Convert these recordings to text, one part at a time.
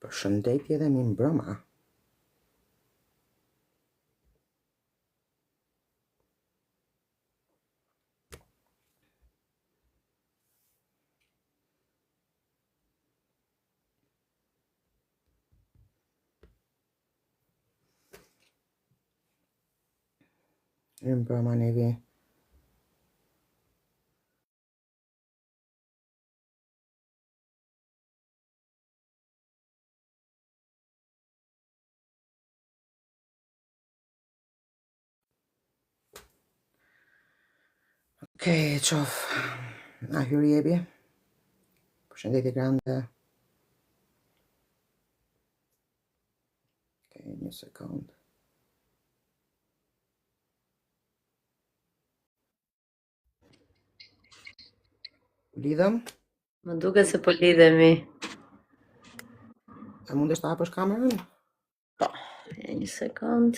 Përshëndetje dhe mirëmbrëma. Mirëmbrëma Nevi. Okej, qof. Na hyri jebi. Përshëndetje grande. Okej, një sekund. Lidhëm? Më duket se po lidhemi. A mundesh të hapësh kamerën? Po, një sekund.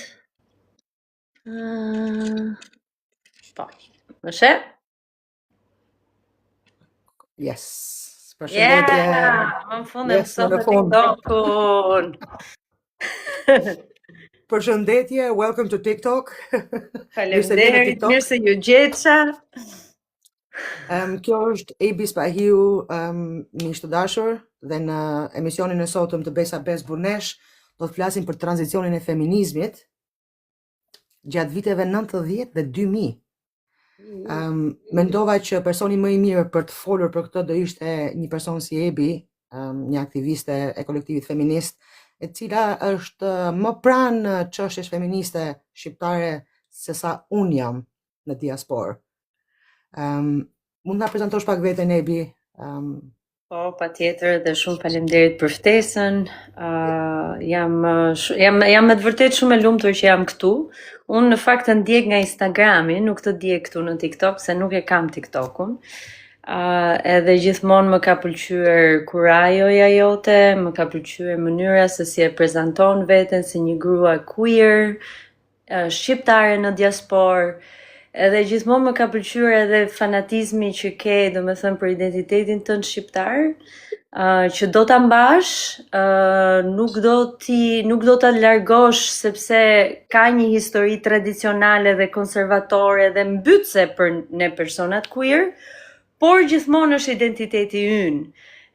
Po, më she? Yes. Përshëndetje. Më në fund e Yes, mësove në fund. TikTokun. Përshëndetje, welcome to TikTok. Faleminderit, mirë se ju gjetësha. Kjo është Ebi Spahiu, miq të dashur, dhe në emisionin e sotëm të Besa Bes Burnesh do të flasim për tranzicionin e feminizmit gjatë viteve 90 dhe 2000. Mendova që personi më i mirë për të folur për këtë do ishte një person si Ebi, një aktiviste e kolektivit feminist, e cila është më pranë çështjes feministe shqiptare se sa unë jam në diasporë. Mund na prezantosh pak veten Ebi? Po, patjetër, dhe shumë faleminderit për ftesën. Jam me të vërtet shumë e lumtur që jam këtu. Unë në fakt të ndjek nga Instagrami, nuk të ndjek këtu në TikTok, se nuk e kam TikTokun. Edhe gjithmonë më ka pëlqyer kurajoja jote, më ka pëlqyer mënyra se si e prezanton veten si një grua queer, shqiptare në diasporë. Edhe gjithmonë më ka pëlqyer edhe fanatizmi që ke, domethënë për identitetin tënd shqiptar, që do ta mbash, nuk do ta largosh sepse ka një histori tradicionale dhe konservatore dhe mbytëse për ne personat queer, por gjithmonë është identiteti ynë.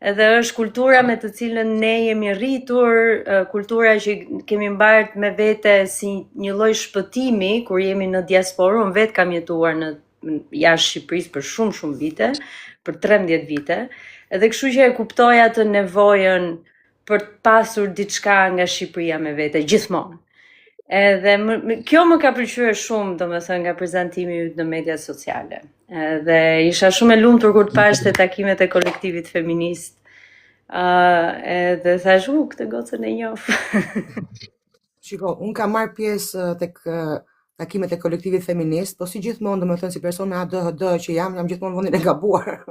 Edhe është kultura me të cilën ne jemi rritur, kultura që kemi mbartë me vete si një lloj shpëtimi kur jemi në diasporë. Unë vetë kam jetuar në jashtë Shqipërisë për shumë vite, për 13 vite, edhe kështu që e kuptoj atë nevojën për të pasur diçka nga Shqipëria me vete gjithmonë. Edhe kjo më ka pëlqyer shumë, domethënë nga prezantimi yt në mediat sociale. Dhe isha shumë e lumtur kur të pash te takimet e kolektivit feminist. Edhe thash, këtë gocën e njoh. Shiko, unë kam marrë pjesë tek takimet e kolektivit feminist, po si gjithmonë, domethënë si person me ADHD që jam gjithmonë vendin e gabuar.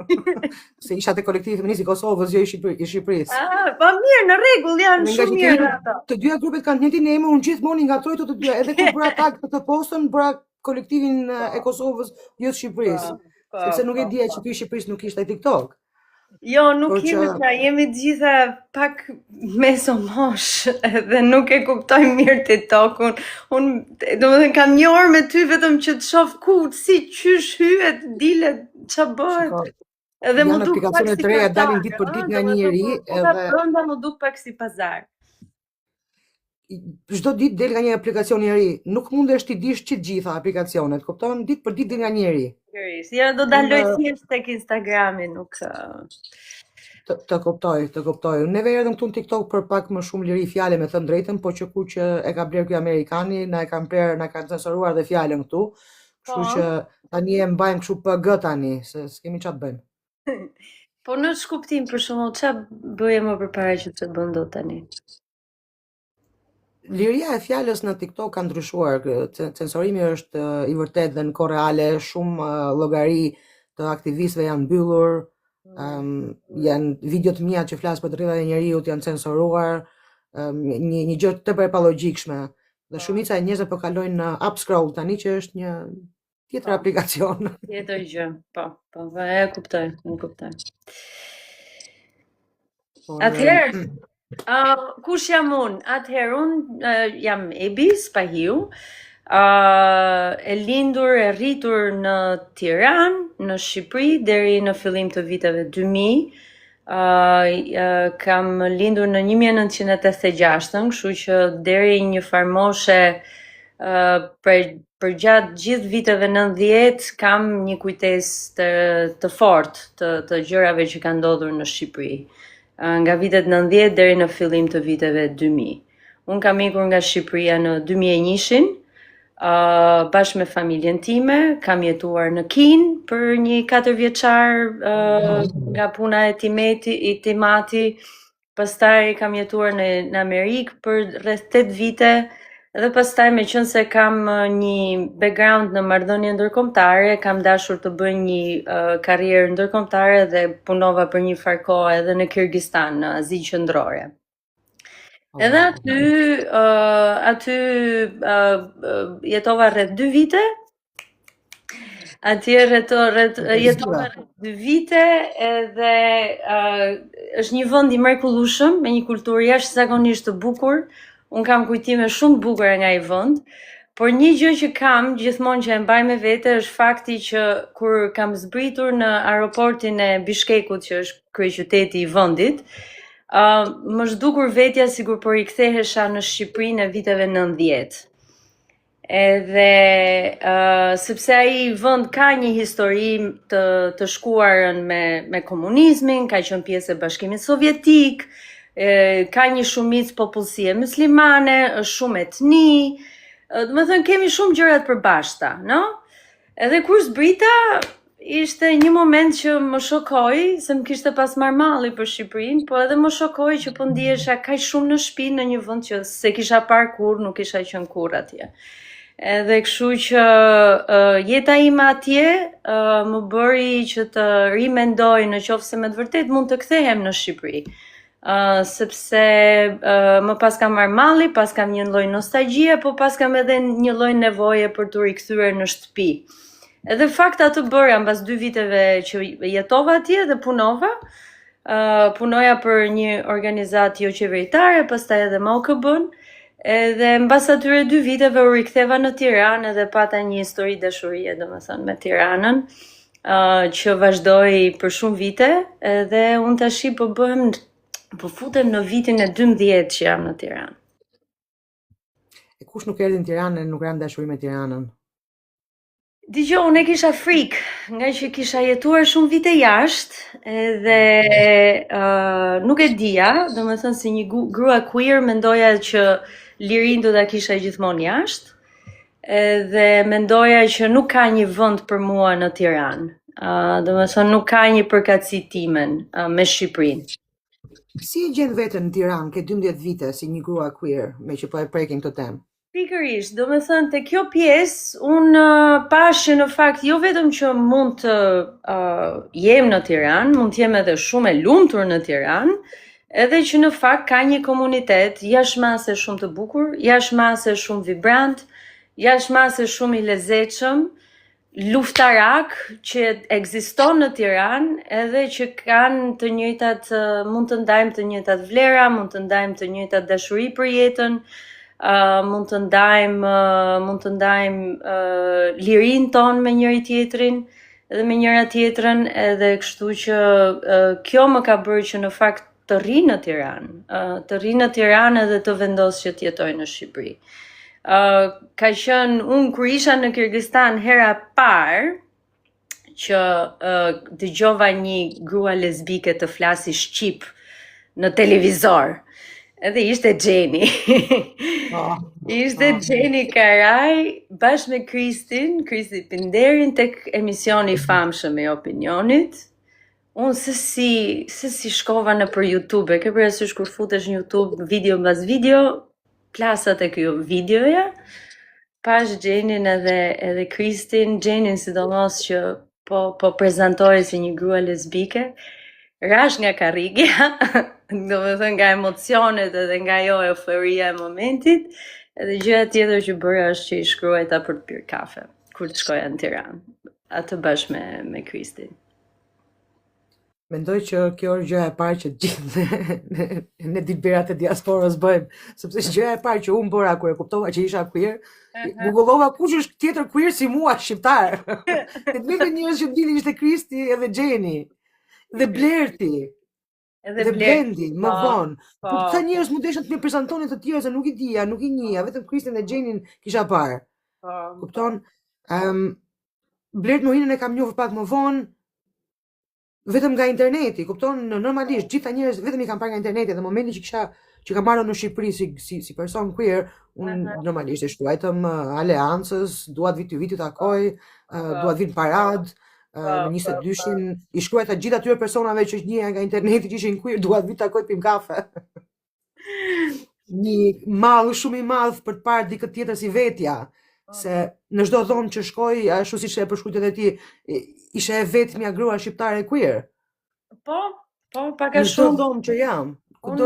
Se isha te kolektivi feminist i Kosovës, jo i Shqipërisë. Po mirë, në rregull, janë shumë mirë ato. Të dyja grupet kanë të njëjtin emër, unë gjithmonë i ngatroj të dyja, edhe kur bëra tag të postën, bëra kolektivin e Kosovës, jo të Shqipërisë. Sepse nuk e dija që ty Shqipërisë nuk ishte TikTok. Jo, nuk kemi pra, jemi të gjitha pak mesomosh dhe nuk e kuptojmë mirë TikTokun. Unë, domethënë kam një orë me ty vetëm që të shoh ku, si qysh hyet, dilet, ç'a bëhet. Edhe më duk pak si pazar. Dalin ditë për ditë nga një njeri, edhe brenda më duk pak si pazar. Çdo ditë del nga një aplikacion i ri. Nuk mundesh ti dish të gjitha aplikacionet, kupton? Ditë për ditë del nga njëri. Ja, do daloj thjesht tek Instagrami, nuk Të kuptoj. Neve erdhëm këtu në TikTok për pak më shumë liri fjale, me thënë drejtën, po që kur që e ka bler ky amerikani, na kanë censuruar dhe fjalën këtu. Kështu që tani e mbajmë kështu PG tani, se s'kemi ç'a të bëjmë. Po në shkuptim për shembull, ç'a bëje më përpara që të bën dot tani? Liria e fjalës në TikTok ka ndryshuar, censurimi është i vërtet dhe në kohë reale, shumë llogari të aktivistëve janë mbyllur, janë video të mia që flas për drejtat e njerëzit janë censuruar, një gjë tepër e palogjikshme. Dhe shumica e njerëzve po kalojnë në Upscroll tani që është një tjetër aplikacion. Tjetër gjë, po, e kuptoj. Atëherë, Kush jam unë? Atëherë unë jam Ebi Spahiu, e lindur e rritur në Tiranë, në Shqipëri deri në fillim të viteve 2000. Kam lindur në 1986, kështu që deri një farmoshe për gjatë gjithë viteve 90 kam një kujtesë të fortë të gjërave që kanë ndodhur në Shqipëri. Nga vitet 90 deri në fillim të viteve 2000. Unë kam ikur nga Shqipëria në 2001-shin, bashkë me familjen time, kam jetuar në Kinë për një 4 vjeçar nga puna e timati, pastaj kam jetuar në Amerikë për rreth 8 vite, dhe pastaj me qënë se kam një background në marrëdhënie ndërkombëtare, kam dashur të bëj një karrierë ndërkombëtare dhe punova për një farë kohë edhe në Kirgistan, në Azinë Qendrore. Edhe aty jetova rreth 2 vite. Atje jetova rreth 2 vite edhe është një vend i mrekullueshëm me një kulturë jashtëzakonisht të bukur. Unë kam kujtime shumë të bukura nga ai vend, por një gjë që kam gjithmonë që e mbaj me vete është fakti që kur kam zbritur në aeroportin e Bishkekut, që është kryeqyteti i vendit, më zhdukur vetja sikur po rikthehesha në Shqipërinë e viteve 90. Edhe sepse ai vend ka një histori të shkuarën me komunizmin, ka qenë pjesë e Bashkimit Sovjetik, ka një shumicë popullsie muslimane, është shumë etni, do të thënë kemi shumë gjëra të përbashkëta, no? Edhe kur zbrita, ishte një moment që më shokoi, se më kishte pas marrë malli për Shqipërinë, po edhe më shokoi që po ndihesha kaq shumë në shtëpi në një vend që se kisha parë kurrë, nuk kisha qenë kurrë atje. Edhe kështu që jeta ime atje më bëri që të rimendoj nëse me të vërtet mund të kthehem në Shqipëri. Sepse më pas kam marrë malli, pas kam një lloj nostalgjie, po pas kam edhe një lloj nevoje për të rikthyer në shtëpi. Edhe fakt atë bëra mbas 2 viteve që jetova atje dhe punova. Punoja për një organizatë jo qeveritare, pastaj edhe me OKB-n. Edhe mbas atyre 2 viteve u riktheva në Tiranë dhe pata një histori dashurie, domethënë me Tiranën, që vazhdoi për shumë vite, edhe unë tash po futem në vitin e 12 që jam në Tiranë. E kush nuk erdhi në Tiranë, nuk ran dashuri me Tiranën? Dgjoj, unë kisha frikë, nga që kisha jetuar shumë vite jashtë, edhe nuk e dija, domethënë si një grua queer mendoja që lirinë do ta kisha gjithmonë jashtë, edhe mendoja që nuk ka një vend për mua në Tiranë. Domethënë nuk ka një përkatësi timen me Shqipërinë. Si e gjen veten në Tiranë ke 12 vite si një grua queer, me që po e prekim këtë temë? Pikërisht, do me thënë të kjo pjesë, unë pash që në fakt jo vetëm që mund të jem në Tiranë, mund të jem edhe shumë e lumtur në Tiranë, edhe që në fakt ka një komunitet jashtëmase shumë të bukur, jashtëmase shumë vibrant, jashtëmase shumë i lezetshëm, luftarak që ekziston në Tiranë, edhe që kanë të njëjtat, mund të ndajmë të njëjtat vlera, mund të ndajmë të njëjtat dashuri për jetën, mund të ndajmë lirinë tonë me njëri tjetrin edhe me njëra tjetrën, edhe kështu që kjo më ka bërë që në fakt të rri në Tiranë edhe të vendos që të jetoj në Shqipëri. Ka qenë unë kur isha në Kirgistan hera parë që dëgjova një grua lesbike të flasi shqip në televizor. Edhe ishte Gjeni. Ishte Gjeni Karaj bashkë me Kristi Pinderin tek emisioni i famshëm i Opinionit. Unë se si shkova në për YouTube, ke parasysh kur futesh në YouTube video mbas video, plasat e kjo videoja, pash Gjenin edhe Kristin, Gjenin sidomos që po prezantoi si një grua lesbike, rash nga karrigja, do me thënë nga emocionet edhe nga jo euforia e momentit, edhe gjëja tjetër që bëra është që i shkruajta për të pirë kafe, kur të shkoja në Tiranë, atë bashkë me Kristin. Mendoj që kjo është gjëja e parë që gjithë ne dilberat e diasporës bëjmë, sepse gjëja e parë që unë bëra kur e kuptova që isha queer, googlova kush është tjetër queer si mua shqiptar. Të vetëm njerëz që dinin ishte Kristi edhe Gjeni dhe Blerti. Dhe Blendi, më vonë. Po këta njerëz më deshin të më prezantonin të tjerë se nuk i dija, nuk i njihja, vetëm Kristin dhe Gjenin kisha parë. Kupton? Blert Morinën e kam njohur pak më vonë, vetëm nga interneti, kupton? Normalisht gjitha njerëz vetëm i kam parë nga interneti dhe momenti që kam marrë në Shqipëri si person queer, unë normalisht e shkruajtëm aleancës, dua të vi ty takoj, dua të vi në parad. Në 22-shin i shkruajta gjithë atyre personave që njihej nga interneti që ishin queer, dua të vi takoj pim kafe. Një mall shumë i madh për të parë dikë tjetër si vetja, se në çdo dhomë që shkoj, ashtu siç e përshkruajtë edhe ti, ishe e vetmja grua shqiptare queer. Po, pak a shumë. Në çdo dhomë që jam. Unë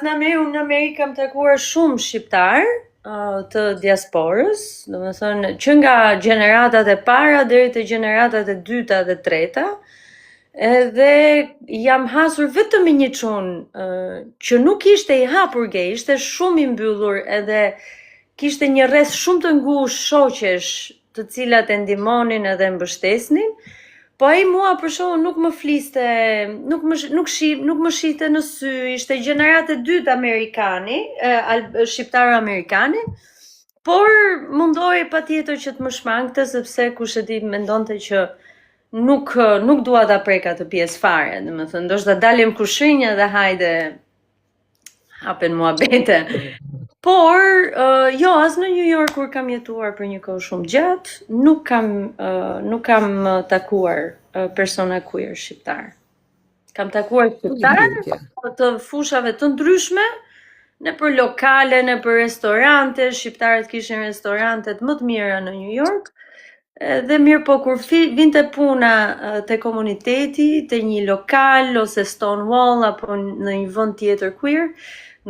në Amerikë kam takuar shumë shqiptar të diasporës, domethënë që nga gjeneratat e para deri te gjeneratat e dyta dhe treta, edhe jam hasur vetëm me një çun që nuk ishte i hapur gay, ishte shumë i mbyllur edhe kishte një rreth shumë të ngushtë shoqesh të cilat e ndihmonin edhe mbështesnin. Po ai mua për shkakun nuk më fliste, nuk më shihte në sy, ishte gjeneratë e dytë amerikani, shqiptar amerikani, por mundohej patjetër që të më shmangte sepse kush e di mendonte që nuk dua ta prek atë pjesë fare, domethënë ndoshta dalim kushinja dhe hajde hapen muhabete. Por, jo, as në New York kur kam jetuar për një kohë shumë gjatë, nuk kam takuar persona queer shqiptar. Kam takuar shqiptar të fushave të ndryshme, në për lokale, në për restorante, shqiptarët kishin restorantet më të mira në New York, dhe mirë po kur vinte puna te komuniteti, te një lokal, ose Stonewall, apo në një vend tjetër queer,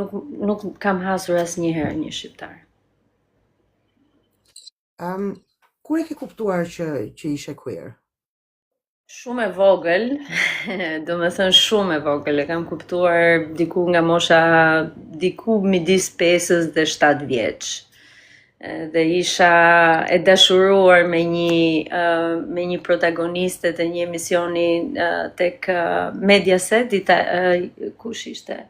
nuk kam hasur asnjëherë një shqiptar. Kur e ke kuptuar që ishe queer? Shumë e vogël, domethënë shumë e vogël, e kam kuptuar diku nga mosha diku midis 5 dhe 7 vjeç. Dhe isha e dashuruar me një protagoniste të një emisioni tek Mediaset, kush ishte?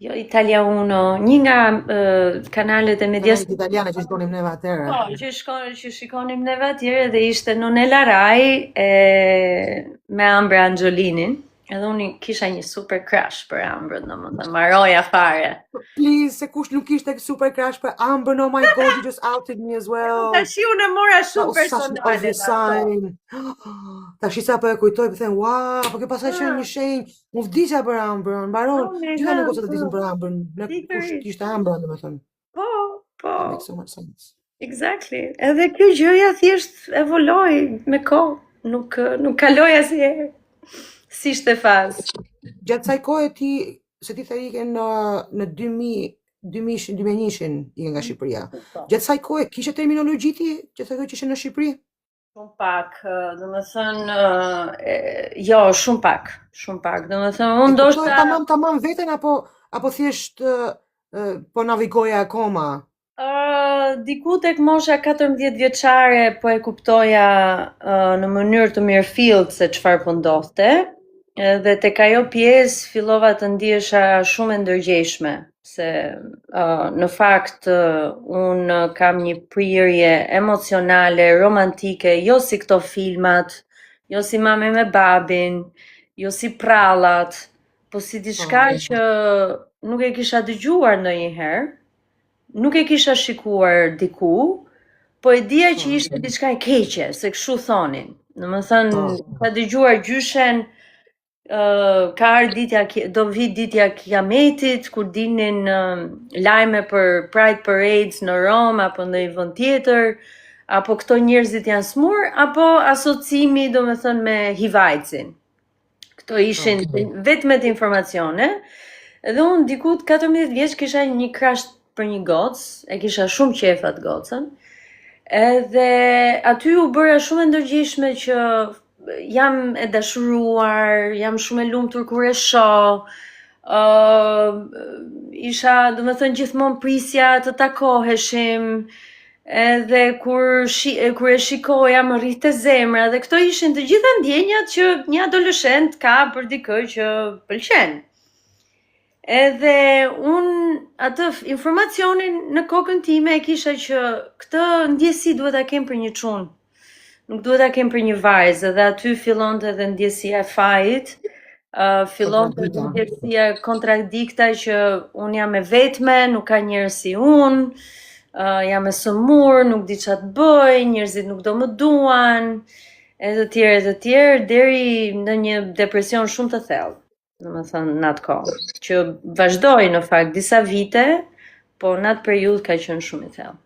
Jo, Italia Uno, një nga kanalet e Mediaset italiane që shikonim neve atëherë. Po, që shikonim neve atëherë dhe ishte Nonella Rai me Ambra Angiolinin. Edhe unë kisha një super crush për Ambrën, domethënë mbaroja fare. Please, se kush nuk ishte super crush për Ambrën, oh my god, you just outed me as well. Tashi unë mora shumë personale. Tashi sa po e kujtoj, po them, wow, po kjo pasaj qenë një shenjë, mu vdisja për Ambrën, mbaron, gjitha në gocët të disin për Ambrën, në kush ishte Ambrën, domethënë. Po. That makes so much sense. Exactly. Edhe kjo gjëja thjesht evoloi me kohë, nuk kaloi asnjëherë. Si ishte fazë. Gjatë saj kohe se ti thari ke në 2001-shin ike nga Shqipëria. Gjatë saj kohe kishe terminologji ti që thërë që ishe në Shqipëri? Shumë pak, domethënë, jo, shumë pak, domethënë, unë ndoshta tamam veten apo thjesht po navigoja akoma? Diku tek mosha 14 vjeçare po e kuptoja në mënyrë të mirëfillt se çfarë po ndodhte. Dhe tek ajo pjesë fillova të ndihesha shumë e ndërgjegjshme, se në fakt unë kam një prirje emocionale, romantike, jo si këto filmat, jo si Mame me babin, jo si prallat, po si diçka që nuk e kisha dëgjuar ndonjëherë, nuk e kisha shikuar diku, po e dija që ishte diçka e keqe, se kështu thonin. Domethënë, ka dëgjuar gjyshen do vi ditja kiametit, kur dinin lajme për Pride Parades në Rom, apo në një vend tjetër, apo këto njerëzit janë smur, apo asocimi domethënë me HIV-in. Këto ishin vetmet informacione. Edhe unë diku 14 vjeç kisha një crush për një gocë, e kisha shumë qef atë gocën. Edhe aty u bëra shumë e ndërgjegjshme që jam e dashuruar, jam shumë e lumtur kur e shoh. Isha, do me thënë, gjithmonë prisja të takoheshim, edhe kur e shikoja më rrite zemra, dhe këto ishin të gjitha ndjenjat që një adoleshent ka për dikë që pëlqen. Edhe atë informacionin në kokën time e kisha që këtë ndjesi duhet ta kem për një çun. Nuk duhet ta kem për një vajzë, dhe aty fillonte edhe ndjesia e fajit. Fillonte edhe ndjesia kontradikta që un jam e vetme, nuk ka njerëz si un, jam e sëmur, nuk di ç'a të bëj, njerëzit nuk do më duan, e të tjerë, deri në një depresion shumë të thellë. Domethënë në atë kohë, që vazhdoi në fakt disa vite, po në atë periudhë ka qenë shumë i thellë.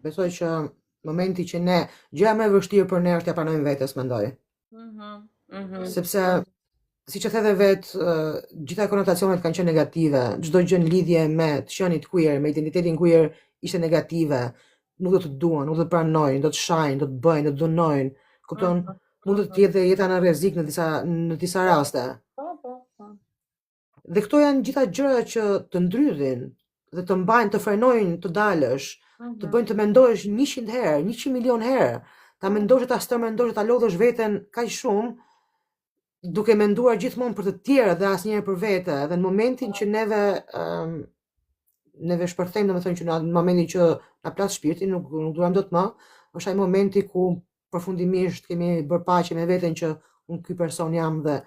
Besoj që momenti që ne, gjëja më e vështirë për ne është t'ja pranojmë vetes, mendoj. Sepse, siç e the edhe vetë, gjitha konotacionet kanë qenë negative, çdo gjë në lidhje me të qenit queer, me identitetin queer ishte negative, nuk do të duan, nuk do të pranojnë, do të shajnë, do të bëjnë, do të dënojnë. Kupton? Mund të jetë jeta në rrezik në disa raste. Dhe këto janë gjitha gjëra që të ndrydhin dhe të mbajnë, të frenojnë të dalësh, të bëjnë të mendohesh 100 herë, 100 milion herë, ta mendosh, ta stërmendosh, ta lodhësh veten kaq shumë, duke menduar gjithmonë për të tjerë dhe asnjëherë për vete. Dhe në momentin që neve shpërthejmë, domethënë që në momentin që na plas shpirti, nuk duam dot më, është ai momenti ku përfundimisht kemi bërë paqe me veten që unë ky person jam dhe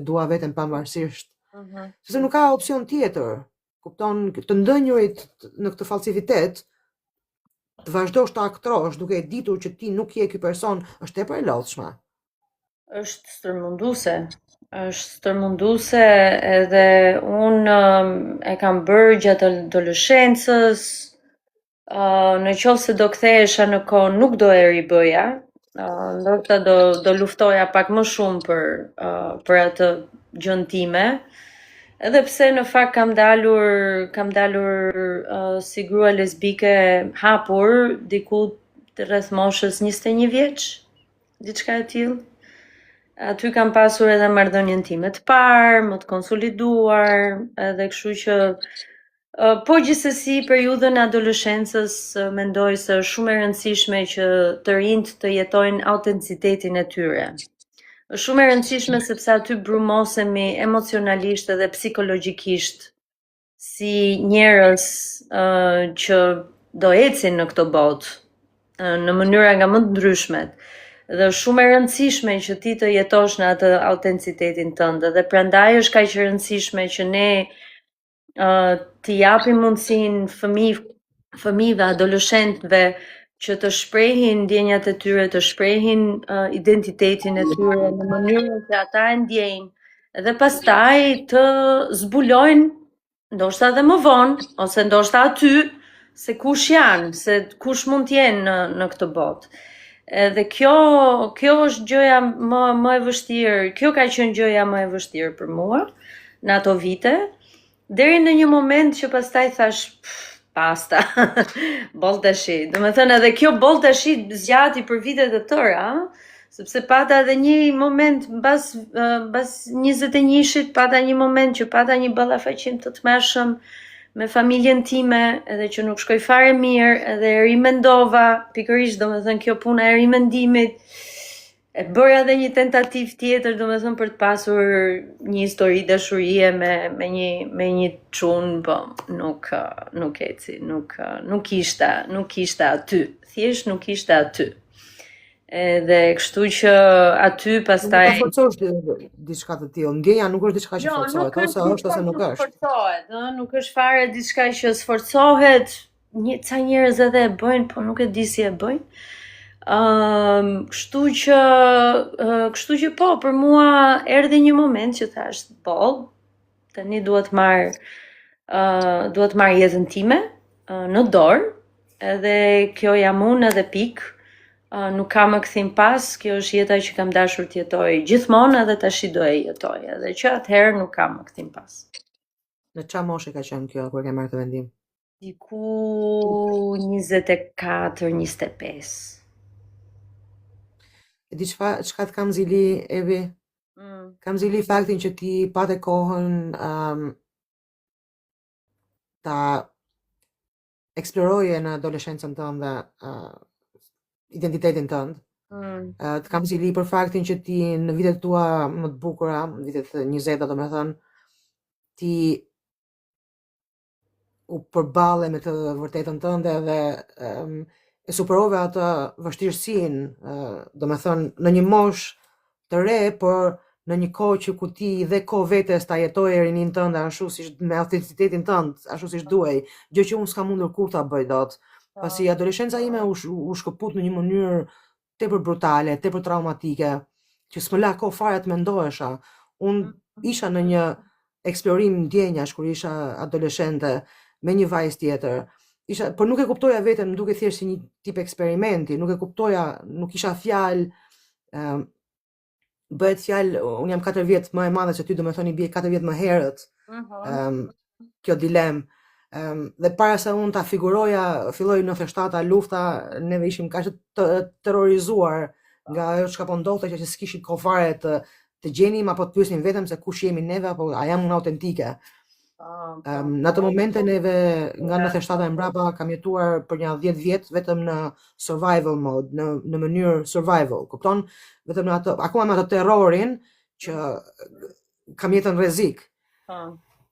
dua veten pavarësisht. Sepse nuk ka opsion tjetër. Kupton, të ndënjurit në këtë falsifitet, të vazhdosh të aktrosh duke e ditur që ti nuk je ky person, është tepër e lodhshme. Është stërmunduese, edhe unë e kam bërë gjatë adoleshencës. Në qoftë se do kthehesha në kohë, nuk do e ribëja. Ndoshta do luftoja pak më shumë për atë gjën time. Edhe pse në fakt kam dalur si grua lesbike hapur diku rreth moshës 21 vjeç, diçka e tillë. Aty kam pasur edhe marrëdhënien time të parë, më të konsoliduar, edhe kështu që po gjithsesi periudhën e adoleshencës mendoj se është shumë e rëndësishme që të rinjt të jetojnë autencitetin e tyre. Është shumë e rëndësishme sepse aty brumosemi emocionalisht edhe psikologjikisht si njerëz që do ecin në këtë botë në mënyra nga më të ndryshmet. Dhe është shumë e rëndësishme që ti të jetosh në atë autencitetin tënd, dhe prandaj është kaq e rëndësishme që ne t'i japim mundësinë fëmijëve, adoleshentëve që të shprehin ndjenjat e tyre, të shprehin identitetin e tyre në mënyrën që ata e ndjejnë, dhe pastaj të zbulojnë, ndoshta edhe më vonë, ose ndoshta aty, se kush janë, se kush mund t'jenë në këtë botë. Edhe kjo është gjëja më e vështirë, kjo ka qenë gjëja më e vështirë për mua në ato vite, deri në një moment që pastaj thash, basta, boll tashi. Domethënë edhe kjo boll tashi zgjati për vite të tëra, sepse pata edhe një moment mbas 21-shit, pata një moment që pata një ballafaqim të tmerrshëm me familjen time, edhe që nuk shkoi fare mirë, edhe e rimendova, pikërisht domethënë kjo puna e rimendimit, e bëra edhe një tentativë tjetër, domethënë për të pasur një histori dashurie me një çun, po nuk eci, nuk ishte aty, thjesht nuk ishte aty. Edhe kështu që aty pastaj nuk forcosh diçka të tillë. Ndjenja nuk është diçka që forcohet, ose është ose nuk është. Forcohet, nuk është fare diçka që sforcohet. Ca njerëz edhe e bëjnë, po nuk e di si e bëjnë. Kështu që po, për mua erdhi një moment që thash, po, tani duhet marr jetën time në dorë, edhe kjo jam unë edhe pikë. Nuk ka më kthim pas, kjo është jeta që kam dashur të jetoj gjithmonë, edhe tash do e jetoj, edhe që atëherë nuk ka më kthim pas. Në çfarë moshe ka qenë kjo kur ke marrë këtë vendim? Diku 24-25. E di çka të kam zili, Evi? Kam zili faktin që ti pate kohën ta eksploroje në adoleshencën tënde identitetin tënd. Të kam zili për faktin që ti në vitet tua më të bukura, në vitet 20, domethënë, ti u përballe me të vërtetën tënde dhe e superove atë vështirësinë, domethënë në një moshë të re, por në një kohë që ku ti dhe kohë vetes ta jetoje rinin tënde ashtu siç me autenticitetin tënd, ashtu siç duhej, gjë që unë s'kam mundur kur ta bëj dot. Pasi adoleshenca ime u shkëput në një mënyrë tepër brutale, tepër traumatike, që s'më la kohë fare të mendohesha. Unë isha në një eksplorim ndjenjash kur isha adoleshente me një vajzë tjetër. Por nuk e kuptoja veten, më duke thjesht si një tip eksperimenti, nuk e kuptoja, nuk isha fjalë, bëhet fjalë, unë jam 4 vjet më e madhe se ty, domethënë i bie 4 vjet më herët. Kjo dilemë. Dhe para se unë ta figuroja, filloi 97-a lufta, neve ishim kaq të terrorizuar nga ajo çka po ndodhte që s'kishim kohë fare të gjenim apo të pyesim vetëm se kush jemi neve apo a jam unë autentike. Në atë momente neve nga 97-a e mbrapa kam jetuar për një 10 vjet vetëm në survival mode, në mënyrë survival, kupton? Vetëm në atë, akoma me atë terrorin që kam jetën rrezik.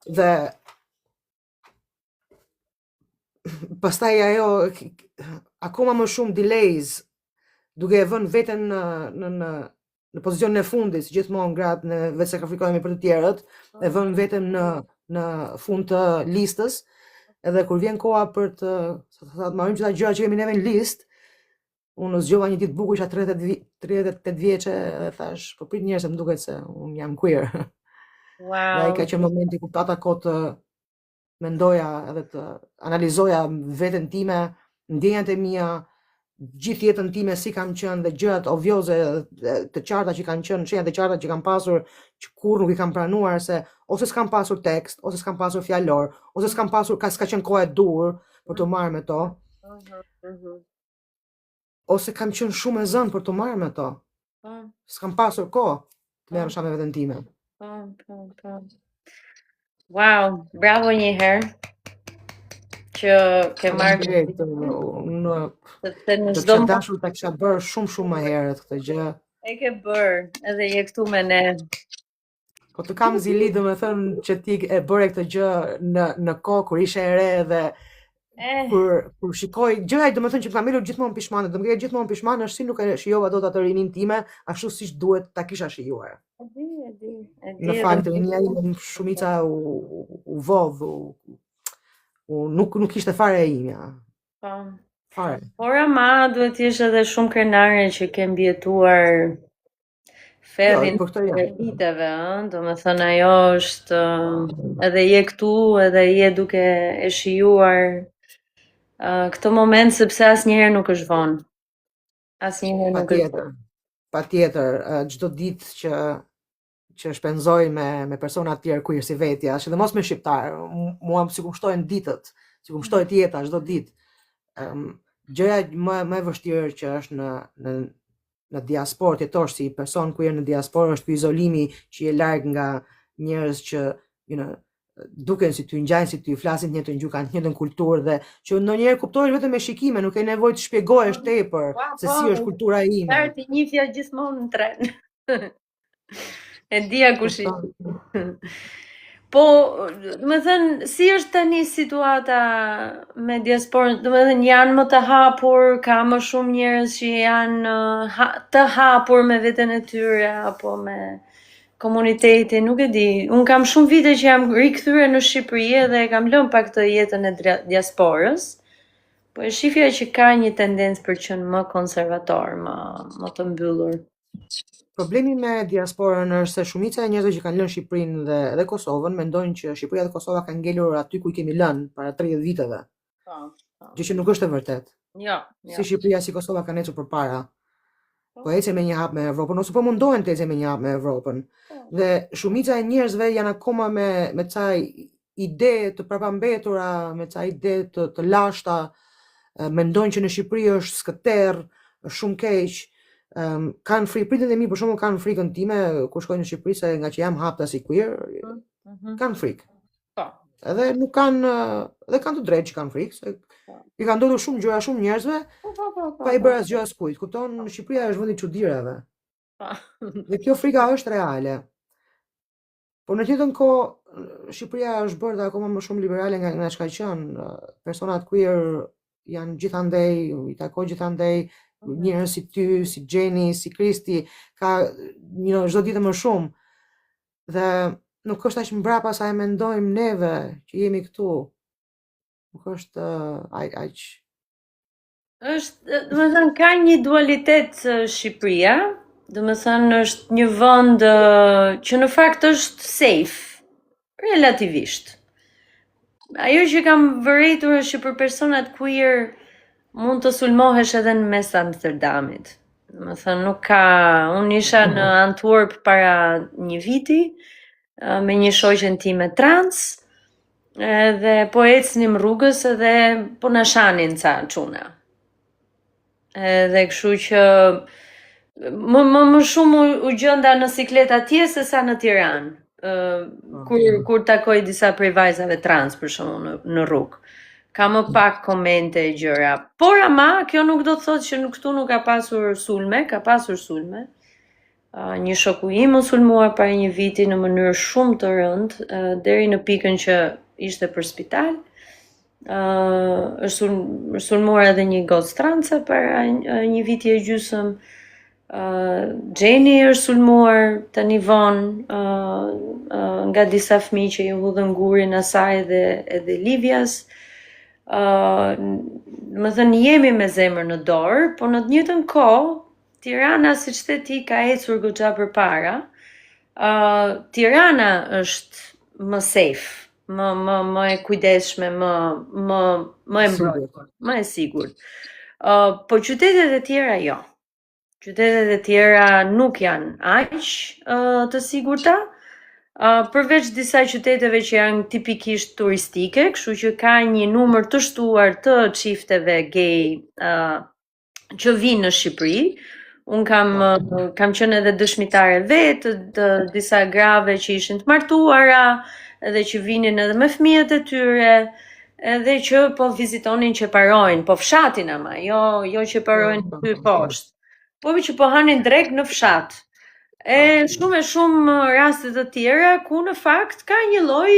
Dhe pastaj ajo akoma më shumë delays, duke e vënë veten në pozicionin e fundit, si gjithmonë gratë ne vetë sakrifikohemi për të tjerët, e vënë veten në fund të listës, edhe kur vjen koha për të marrim çdo gjëra që kemi neve në listë, unë zgjova një ditë bukur, isha 38 vjeçe dhe thash, po prit njerëz se më duket se unë jam queer. Wow. Dhe ai ka qenë momenti ku ata kohë të mendoja edhe të analizoja veten time, ndjenjat e mia, gjithë jetën time si kam qenë dhe gjërat ovvioze të qarta që kanë qenë, shenjat e qarta që kam pasur që kurrë nuk i kam pranuar, se ose s'kam pasur tekst, ose s'kam pasur fjalor, ose s'kam pasur s'ka qenë koha e dur për të marrë me to. Ose kam qenë shumë e zënë për të marrë me to. S'kam pasur kohë të merresha me veten time. Wow, bravo një herë që ke marrë të kisha dashur ta kisha bërë shumë më herët këtë gjë. E ke bërë, edhe je këtu me ne. Po të kam zili, domethënë që ti e bëre këtë gjë në kohë kur ishe e re dhe kur shikoj gjëra, domethënë që kam mbelur gjithmonë pishmane, do më ketë gjithmonë pishmane është si nuk e shijova dot atë rinin time ashtu siç duhet ta kisha shijuar. E di. Në fakt rinia ime shumica u vodh, nuk ishte fare e imja. Fare. Por ama duhet të jesh edhe shumë krenare që ke mbijetuar ferrin e viteve, domethënë ajo është edhe je këtu, edhe je duke e shijuar këtë moment, sepse asnjëherë nuk është vonë. Asnjëherë nuk është vonë. Patjetër, çdo ditë që shpenzoj me persona të tjerë queer si vetja, që dhe mos me shqiptar, mua si kum shtojnë ditët, si kum shtohet jeta çdo ditë. Gjëja më e vështirë që është në diasporë, jetosh si person queer në diasporë, është izolimi që je larg nga njerëz që duken si ty, ngjajnë si ty, flasin të njëjtën gjuhë, kanë të njëjtën kulturë dhe që ndonjëherë kuptohesh vetëm me shikime, nuk ke nevojë të shpjegohesh tepër se si është kultura ime. Sa ti njihja gjithmonë në tren. E dia kush i. Po, domethënë, si është tani situata me diasporën? Domethënë, janë më të hapur, ka më shumë njerëz që janë të hapur me veten e tyre apo me komunitetin, nuk e di. Unë kam shumë vite që jam rikthyer në Shqipëri dhe kam lënë pak të jetën e diasporës, po e shifja që ka një tendencë për qenë më konservator, më të mbyllur. Problemi me diasporën është se shumica e njerëzve që kanë lënë Shqipërinë dhe Kosovën mendojnë që Shqipëria dhe Kosova kanë ngelur aty ku i kemi lënë para 30 viteve. Gjë që nuk është e vërtetë. Jo. Si Shqipëria si Kosova kanë ecur përpara. Po ecën me një hap me Evropën, ose po mundohen të ecën me një hap me Evropën. Dhe shumica e njerëzve janë akoma me ca ide të përpambetura, me ca ide të lashta, mendojnë që në Shqipëri është skëter, është shumë keq, kanë frikë, pritët e mi për shembull kanë frikën time kur shkojnë në Shqipëri se nga që jam hapta si queer, kanë frikë. Po. Edhe nuk kanë dhe kanë të drejtë që kanë frikë, se i kanë ndodhur shumë gjëra shumë njerëzve, pa i bërë asgjë askujt. Kupton, në Shqipëria është vendi i çuditërave. Dhe kjo frika është reale. Por në të njëjtën kohë, Shqipëria është bërë akoma më shumë liberale nga çka qenë. Personat queer janë gjithandej, i takoj gjithandej, njerëz si ty, si Gjeni, si Kristi, ka çdo ditë më shumë. Dhe nuk është aq mbrapa sa e mendojmë neve që jemi këtu. Nuk është aq. Domethënë ka një dualitet Shqipëria, domethënë është një vend që në fakt është safe, relativisht. Ajo që kam vërejtur është që për personat queer mund të sulmohesh edhe në mes Amsterdamit. Domethënë nuk ka, unë isha në Antwerp para një viti me një shoqen time trans, dhe po ecnim rrugës edhe po na shanin ca çuna. Edhe kështu që më shumë u gjenda në siklet atje se sa në Tiranë. Kur takoj disa prej vajzave trans për shembull në rrugë. Ka më pak komente e gjëra. Por ama kjo nuk do të thotë që këtu nuk ka pasur sulme, ka pasur sulme. Një shoku im u sulmuar para një viti në mënyrë shumë të rëndë, deri në pikën që ishte për spital. Është sulmuar edhe një gocë transe para një viti e gjysmë. Gjeni është sulmuar tani vonë nga disa fëmijë që i hudhën gurin asaj edhe Livias. Më thënë jemi me zemër në dorë, por në të njëjtën kohë Tirana, siç the ti, ka ecur goxha përpara. Tirana është më safe, më e kujdesshme, më e mbrojtur, më e sigurt. Po qytetet e tjera jo. Qytetet e tjera nuk janë aq të sigurta, përveç disa qyteteve që janë tipikisht turistike, kështu që ka një numër të shtuar të çifteve gay që vinë në Shqipëri. Unë kam qenë edhe dëshmitare vetë të disa grave që ishin të martuara, edhe që vinin edhe me fëmijët e tyre, edhe që po vizitonin qeparojnë, po fshatin ama, jo qeparojnë ty poshtë. Po që po hanin drek në fshat. Shumë raste të tjera ku në fakt ka një lloj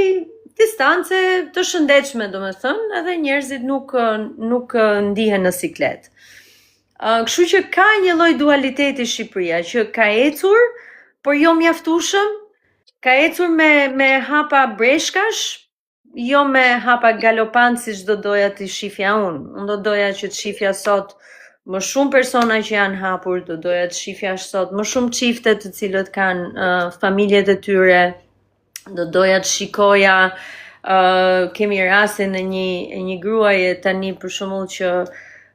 distance të shëndetshme, domethënë, edhe njerëzit nuk ndihen në siklet. Kështu që ka një lloj dualiteti Shqipëria që ka ecur, por jo mjaftueshëm, ka ecur me hapa breshkash, jo me hapa galopant siç do doja të shifja unë. Unë do doja që të shifja sot më shumë persona që janë hapur, do doja të shifja sot më shumë çifte të cilët kanë familjet e tyre, do doja të shikoja, kemi rastin e një gruaje tani për shembull që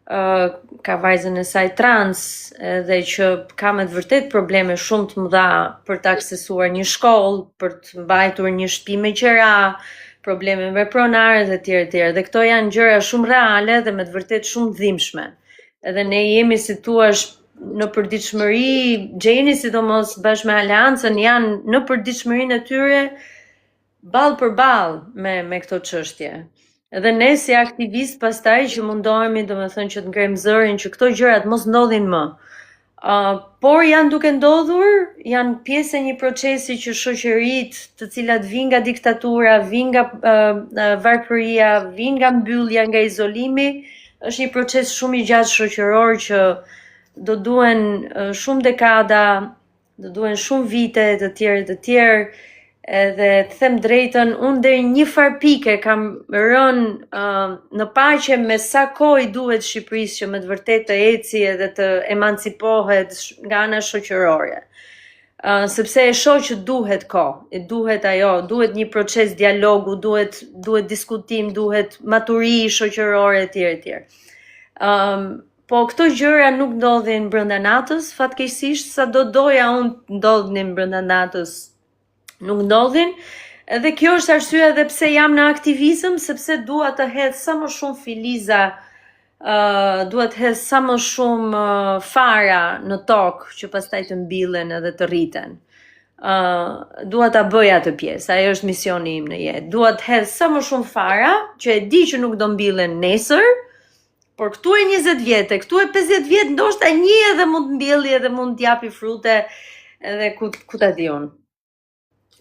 ka vajzën e saj trans dhe që ka me të vërtet probleme shumë të mëdha për të aksesuar një shkollë, për të mbajtur një shtëpi me qera, probleme me pronaret e tjerë. Dhe këto janë gjëra shumë reale dhe me të vërtet shumë dhimbshme. Edhe ne jemi si thua në përditshmëri, Gjeni sidomos bashkë me Aleancën janë në përditshmërinë e tyre ballë për ballë me këto çështje. Edhe ne si aktivist pastaj që mundohemi domethënë që të ngrejmë zërin që këto gjërat mos ndodhin më. Por janë duke ndodhur, janë pjesë e një procesi që shoqëritë, të cilat vinë nga diktatura, vinë nga varfëria, vinë nga mbyllja, nga izolimi, është një proces shumë i gjatë shoqëror që do duhen shumë dekada, do duhen shumë vite të tjerë, edhe të them drejtën, unë deri një farë pike kam rënë në paqe me sa kohë i duhet Shqipërisë që me të vërtetë të eci edhe të emancipohet nga ana shoqërore. Sepse e shoh që duhet kohë, duhet një proces dialogu, duhet diskutim, duhet maturi shoqërore etj. Po këto gjëra nuk ndodhin brenda natës, fatkeqësisht sa do doja unë ndodhnin brenda natës, nuk ndodhin. Edhe kjo është arsyeja edhe pse jam në aktivizëm, sepse dua të hedh sa më shumë filiza duhet hes sa më shumë fara në tokë që pastaj të mbillen edhe të rriten. Dua ta bëj atë pjesë, ajo është misioni im në jetë. Dua të hes sa më shumë fara që e di që nuk do mbillen nesër, por këtu e 20 vjetë, këtu e 50 vjetë, ndoshta një edhe mund të mbjelli edhe mund të japi frute edhe ku ta di unë.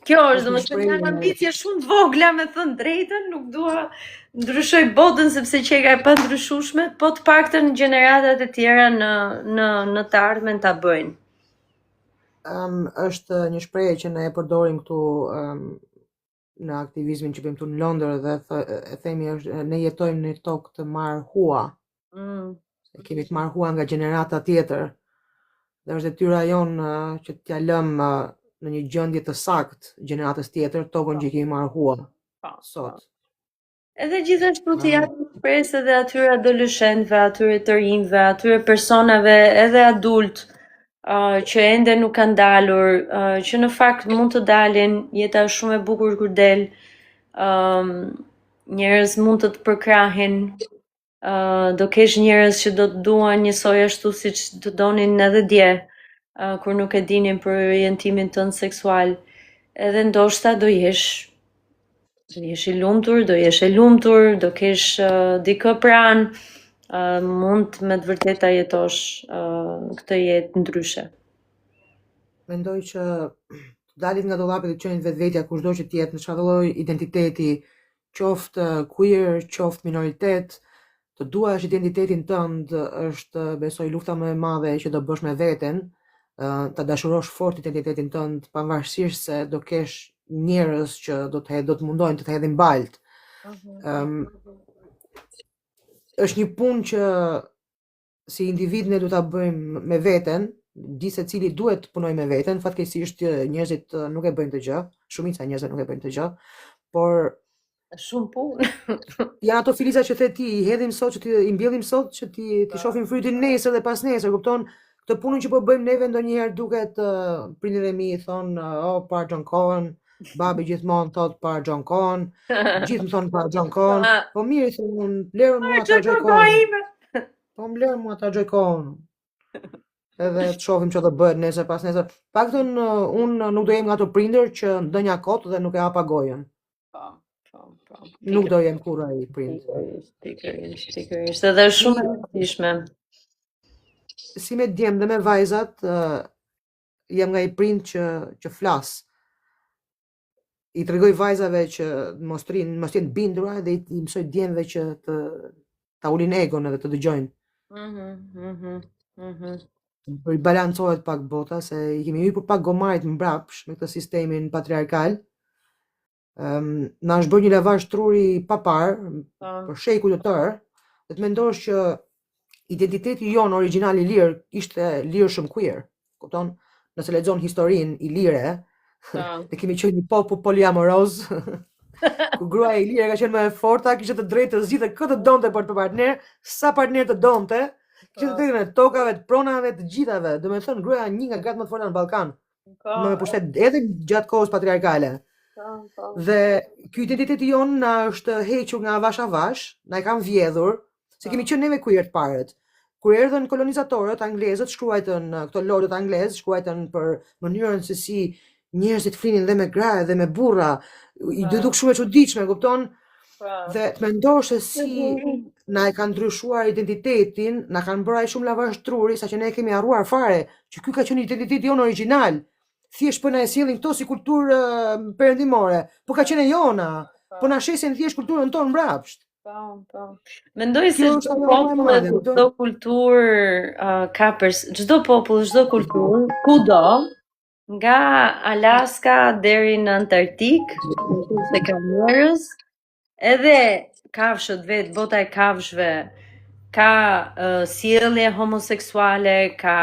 Kjo është, domethënë janë ambicie shumë të vogla, me thënë drejtën, nuk dua ndryshoj botën sepse që ka e pa ndryshueshme, po të paktën gjeneratat e tjera në të ardhmen ta bëjnë. Është një shprehje që ne e përdorim këtu në aktivizmin që bëjmë këtu në Londër dhe e themi është ne jetojmë në tokë të marrhua. Kemi të marrhua nga gjenerata tjetër. Dhe është detyra jonë që t'ja lëmë në një gjendje të saktë gjeneratës tjetër tokën që kemi marrhua sot. Edhe gjithashtu të japim shpresë edhe atyre adoleshentëve, atyre të rinjve, atyre personave edhe adult që ende nuk kanë dalur, që në fakt mund të dalin, jeta është shumë e bukur kur del, njerëz mund të përkrahin, do kesh njerëz që do të duan njësoj ashtu siç të donin edhe dje, kur nuk e dinin për orientimin tënd seksual, edhe ndoshta do jesh i lumtur, do jesh e lumtur, do kesh dikë pranë, mund me të vërteta jetosh këtë jetë ndryshe. Mendoj që dalit nga dollapi dhe qenit vetvetja kushdo që tjetë në çfarë lloj identiteti, qoftë queer, qoftë minoritet, të duash identitetin tënd është besoj lufta më e madhe që do bësh me veten, ta dashurosh fort identitetin tënd pavarësisht se do kesh njerëz që do të mundojnë të të hedhin balt. Është një punë që si individ ne du ta bëjmë me veten, di se cili duhet të punoj me veten, fatkeqësisht njerëzit nuk e bëjnë të gjë, shumica e njerëzve nuk e bëjnë të gjë, por shumë punë. Janë ato filiza që the ti, i hedhim sot, që ti i mbjellim sot, që ti shohim frytin nesër dhe pas nesër, kupton? Këtë punën që po bëjmë neve ndonjëherë duket prindërit e mi thonë, para John Cohen, babi gjithmonë thot para John Cohen, gjithë më thonë para John Cohen, po mirë thonë, lërë mua ta John Cohen. Po më lërë mua ta John Cohen. Edhe të shohim që do bëhet nesër pas nesër. Paktën unë nuk do jem nga ato prindër që ndonjë kot dhe nuk e hapa gojën. Nuk do jem kur ai prind. Pikërisht, edhe shumë e rëndësishme. Si me djem dhe me vajzat, jam nga i prind që flas. I tregoj vajzave që mos jenë bindura dhe i mësoj djemve që ta ulin egon edhe të dëgjojnë. Për i balancohet pak bota, se i kemi hyrë pak gomarit mbrapsh me këtë sistemin patriarkal. Na është bërë një lavazh truri pa parë, për shekuj të tërë, dhe të mendosh që identiteti jon origjinal i lirë ishte lirshëm queer. Kupton? Nëse lexon historinë i lire, ne kemi qenë një popull poliamoroz, ku gruaja i lirë ka qenë më e forta, kishte të drejtë të zgjidhte këtë donte për partner, sa partner të donte, kishte të drejtën e tokave, të pronave, të gjithave. Domethënë gruaja një nga gratë më të forta në Ballkan. Më pushtet edhe gjatë kohës patriarkale. Dhe ky identiteti jon na është hequr nga avash avash, na e kanë vjedhur, se kemi qenë neve queer të parët. Kur erdhën kolonizatorët anglezët, shkruajtën këto lordët anglezë, shkruajtën për mënyrën se si njerëzit flinin dhe me gra dhe me burra, i duk shumë e çuditshme, kupton? Dhe të mendosh se si na e kanë ndryshuar identitetin, na kanë bërë ai shumë lavazh truri, saqë ne kemi harruar fare që ky ka qenë identiteti jon origjinal. Thjesht po na e sillin këto si kulturë perëndimore, po ka qenë jona, po na shesin thjesht kulturën tonë mbrapsht. Po. Mendoj se çdo popull, çdo kulturë ka çdo popull, çdo kulturë, kudo, nga Alaska deri në Antarktik, se ka njerëz, edhe kafshët vetë, bota e kafshëve, ka sjellje homoseksuale, ka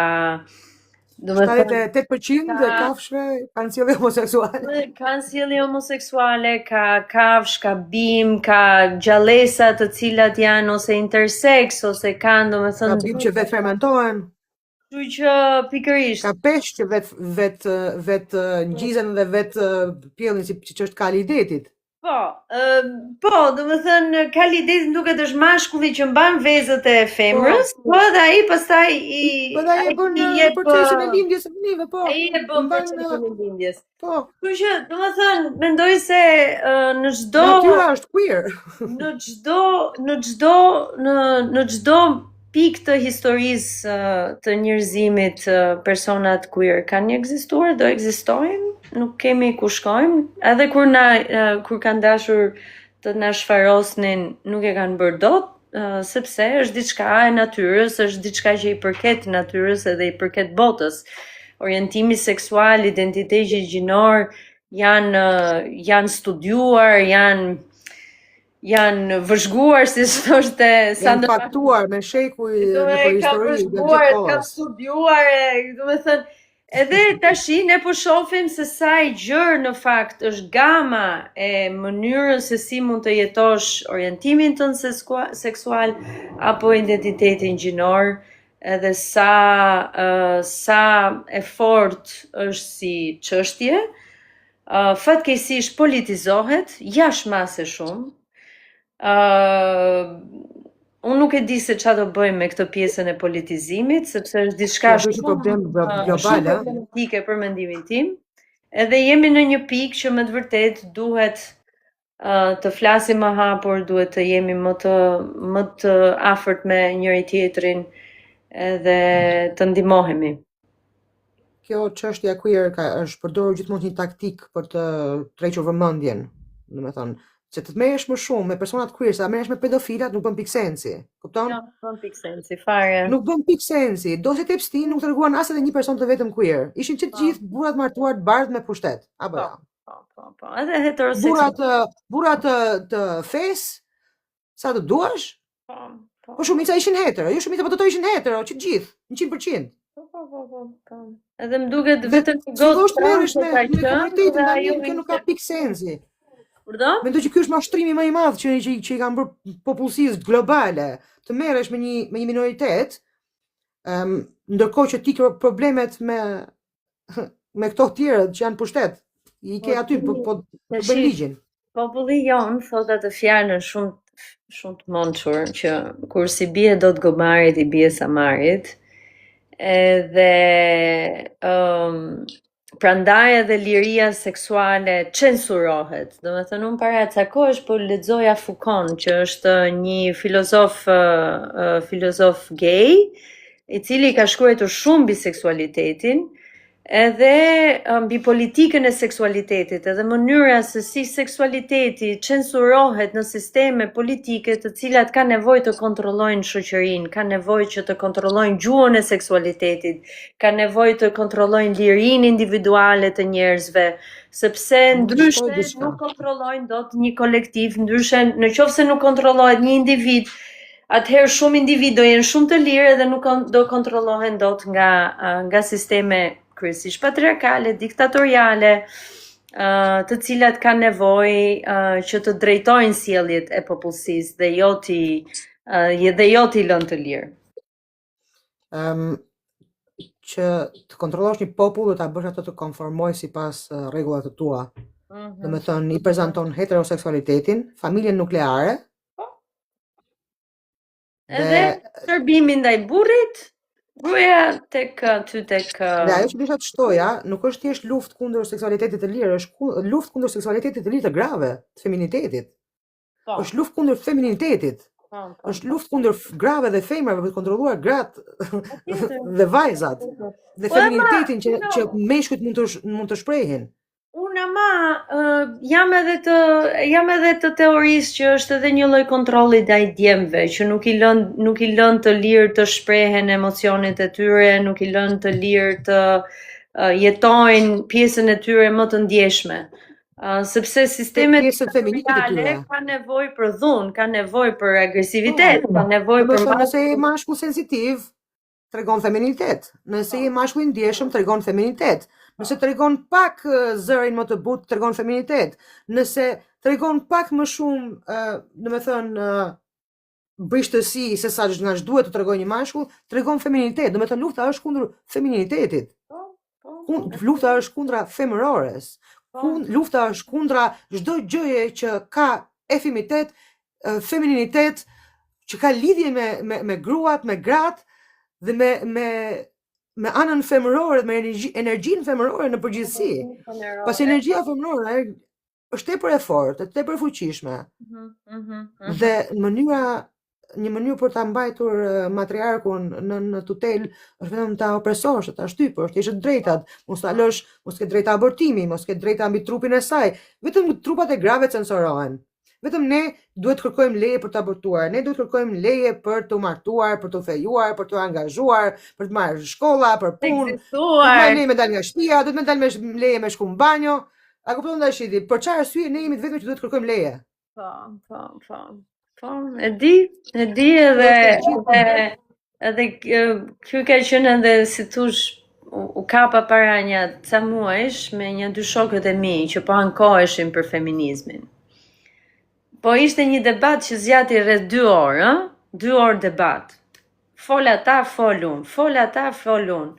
78% kafshëve kanë sjellje homoseksuale. Kanë sjellje homoseksuale, ka kafsh, ka bim, ka gjallësa të cilat janë ose intersex ose kanë, domethënë, ka bim që vetë fermentohen. Kështu që pikërisht. Ka peshq që vetë ngjizen dhe vetë pjellin si që është kali i detit. Po, domethënë ka lidhje duket është mashkulli që mban vezët e femrës, po edhe ai pastaj Po dhe ai e bën i në jep procesin e lindjes së fëmijëve, po. ai e bën Mban procesin e lindjes. po, Kështu që domethënë mendoj se në çdo natyra është queer. në çdo në çdo në çdo pikë të historisë të njerëzimit personat queer kanë ekzistuar, do ekzistojnë, nuk kemi ku shkojmë, edhe kur kanë dashur të na shfarosnin, nuk e kanë bërë dot, sepse është diçka e natyrës, është diçka që i përket natyrës edhe i përket botës. Orientimi seksual, identiteti gjinor janë studiuar, janë vëzhguar, si thoshte Janë faktuar me shekuj në përhistori, ka studiuar, do me thënë, edhe tashi ne po shohim se sa i gjerë në fakt është gama e mënyrës se si mund të jetosh orientimin tënd seksual apo identitetin gjinor, edhe sa e fortë është si çështje. Fatkeqësisht politizohet jashtë shumë. Unë nuk e di se çfarë do bëjmë me këtë pjesën e politizimit, sepse është diçka shumë problem globale, problematike për mendimin tim. Edhe jemi në një pikë që me të vërtetë duhet të flasim më hapur, duhet të jemi më të afërt me njëri tjetrin edhe të ndihmohemi. Kjo çështja queer është përdorur gjithmonë një taktik për të tërhequr vëmendjen, domethënë që të merresh më shumë me personat queer, sa merresh me pedofilat nuk bën piksensi. Kupton? Jo, nuk bën piksensi fare. Nuk bën piksensi. Dosjet e Epstein nuk treguan as edhe një person të vetëm queer. Ishin që të gjithë burrat martuar të bardhë me pushtet. Apo jo. Po. Edhe heteroseksual. Burrat të fes, sa të duash? Po shumica ishin hetero, jo shumica, po të ishin hetero, që të gjithë, 100%. Po. Edhe më duket vetëm gocë merresh me komunitetin tani, kjo nuk ka piksensi. Mendoj që ky është mashtrimi më i madh që i kanë bërë popullsisë globale, të merresh me një minoritet, ndërkohë që ti ke problemet me këto të tjerët që janë pushtet. I ke aty po bën ligjin. Populli jon thot atë fjalën shumë të mençur që kur si bie dot gomarit i bie samarit. Edhe prandaj edhe liria seksuale censurohet. Domethënë unë para ca kohësh po lexoja Foucault, që është një filozof gay, i cili ka shkruar shumë mbi seksualitetin, edhe mbi politikën e seksualitetit, edhe mënyra se si seksualiteti censurohet në sisteme politike të cilat ka nevojë të kontrollojnë shoqërinë, ka nevojë që të kontrollojnë gjuhën e seksualitetit, ka nevojë të kontrollojnë lirinë individuale të njerëzve, sepse ndryshe nuk kontrollojnë dot një kolektiv, ndryshe nëse nuk kontrollohet një individ, atëherë shumë individ do jenë shumë të lirë dhe nuk do kontrollohen dot nga sisteme kryesisht patriarkale, diktatoriale, të cilat kanë nevojë që të drejtojnë sjelljet e popullsisë dhe jo ti lënë të lirë. Që të kontrollosh një popull do ta bësh ato të konformojë sipas rregullave të tua. Domethënë i prezanton heteroseksualitetin, familjen nukleare. Edhe shërbimin ndaj burrit. Gruaja tek Dhe ajo që desha të shtoja, nuk është thjesht luftë kundër seksualitetit të lirë, është luftë kundër seksualitetit të lirë të grave, të feminitetit. Është luftë kundër feminitetit. Është luftë kundër grave dhe femrave për të kontrolluar gratë dhe vajzat. Dhe feminitetin që meshkujt mund të shprehin. Unë jam edhe të teorisë që është edhe një lloj kontrolli ndaj djemve, që nuk i lën të lirë të shprehen emocionet e tyre, nuk i lën të lirë të jetojnë pjesën e tyre më të ndjeshme. Sepse sistemet feminine ka nevojë për dhunë, ka nevojë për agresivitet, ka nevojë për nëse je mashkull sensitiv, tregon feminitet. Nëse je mashkull i ndjeshëm, tregon feminitet. Nëse tregon pak zërin më të butë, tregon feminitet. Nëse tregon pak më shumë, domethënë brishtësi se sa nga duhet të tregojë një mashkull, tregon feminitet. Domethënë lufta është kundër feminitetit. Lufta është kundra femërores. Lufta është kundra çdo gjëje që ka efimitet, femininitet, që ka lidhje me gruat, me gratë dhe me anën femërore, me energjinë femërore në përgjithësi. Pas energjia femërore është tepër e fortë, tepër e fuqishme. Dhe një mënyrë për ta mbajtur matriarkun në tutel është vetëm ta opresosh, ta shtypësh, të ishte drejtat, mos ta lësh, mos ke drejta abortimi, mos ke drejta mbi trupin e saj. Vetëm trupat e grave censorohen. Vetëm ne duhet të kërkojmë leje për të abortuar, ne duhet të kërkojmë leje për të martuar, për të fejuar, për të angazhuar, për të marrë shkolla, për punë. Duhet me dal nga shtëpia, duhet me dal me leje me shku në banjo. A kupton tash ti? Për çfarë arsye ne jemi vetëm që duhet të kërkojmë leje? Po, e di edhe kjo ka qenë edhe si thush u kapa para një ca muajsh me një dy shokët e mi që po ankoheshin për feminizmin. Po ishte një debat që zgjati rreth 2 orë, 2 orë debat. Fol ata, fol unë.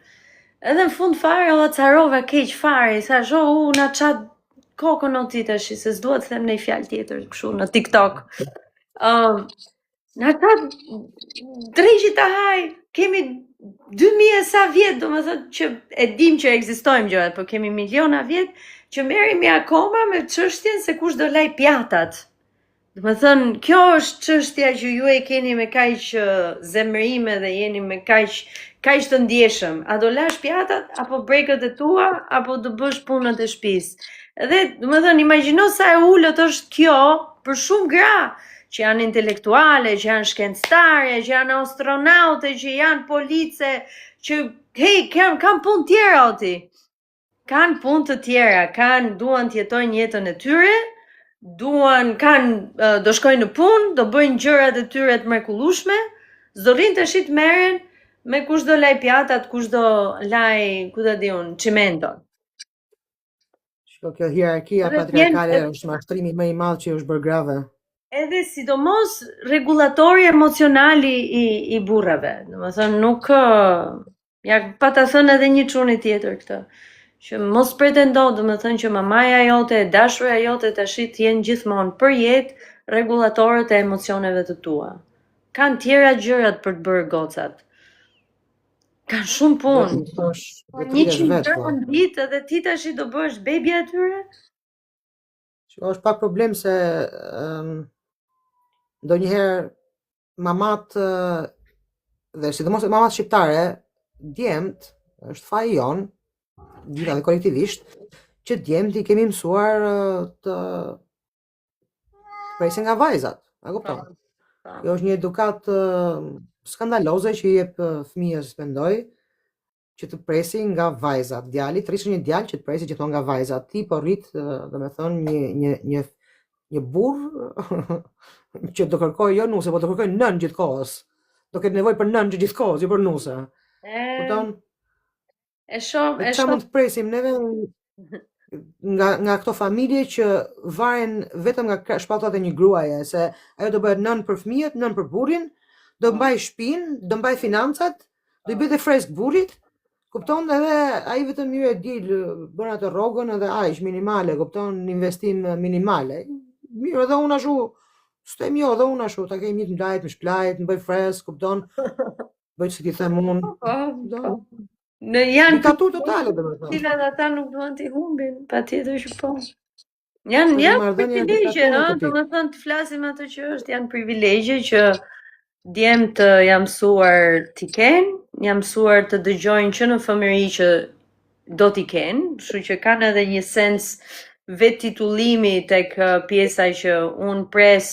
Edhe në fund fare o carova keq fare, thash, na çat kokën o ti tash, se s'dua të them një fjalë tjetër kështu në TikTok. Na çat drejgjit ta haj, kemi 2000 e sa vjet, domethënë që e dim që ekzistojmë gjërat, por kemi miliona vjet që merremi akoma me çështjen se kush do laj pjatat. Domethënë, kjo është çështja që ju e keni me kaq zemërime dhe jeni me kaq të ndjeshëm. A do lash pjatat apo brekët e tua apo do bësh punën e shtëpisë? Edhe, domethënë, imagjino sa e ulët është kjo për shumë gra që janë intelektuale, që janë shkencëtare, që janë astronaute, që janë police, që kanë punë tjera oti. Kanë punë të tjera, duan të jetojnë jetën e tyre, do shkojnë në punë, do bëjnë gjërat e tyre të mrekullueshme, s'do rrinë tash të merren me kush do laj pjatat, kush do laj, ku ta di unë, çimenton. Kjo hierarkia patriarkale është mashtrimi më i madh që është bërë grave. Edhe sidomos rregullatori emocionali i burrave. Domethënë nuk ja pa ta thënë edhe një çuni tjetër këtë. Që mos pretendo, domethënë që mamaja jote, dashurja jote tash të jenë gjithmonë për jetë rregullatorët e emocioneve të tua. Kanë tjera gjërat për të bërë gocat. Kanë shumë punë. 100 gjëra në ditë edhe ti tash do bësh bebi atyre? Është pak problem se ndonjëherë mamat dhe sidomos mamat shqiptare, djemt, është faji jon, gjitha dhe kolektivisht, që djemt i kemi mësuar të presin nga vajzat. A kupton? Kjo është një edukat skandaloze që i jep fëmijës mendoj, që të presi nga vajzat. Djalit, rrisë një djalë që të presi gjithmonë nga vajzat. Ti po rrit, domethënë, një burr që do kërkoj jo nuse, po do kërkoj nën gjithkohës. Do ketë nevojë për nën gjithkohës, jo për nuse. Kupton? E shoh. Çfarë mund të presim neve nga këto familje që varen vetëm nga shpalltat e një gruaje, se ajo do bëhet nën për fëmijët, nën për burrin, do mbaj shtëpinë, do mbaj financat, do i bëhet fresk burrit. Kupton, edhe ai vetëm ju e dil, bën atë rrogën edhe aq minimale, kupton, investim minimale. Mirë, edhe unë ashtu, s'tem jo, edhe unë ashtu, ta kemi të ndajt, më shplajt, më bëj fresk, kupton. Bëj si ti them unë. Në janë diktatur totale, domethënë. Cilat ata nuk duan t'i humbin, patjetër që po. Janë privilegje, domethënë të flasim atë që është, janë privilegje që djemt jam mësuar t'i kenë, jam mësuar të dëgjojnë që në fëmijëri që do t'i kenë, kështu që kanë edhe një sens vettitullimi tek pjesa që unë pres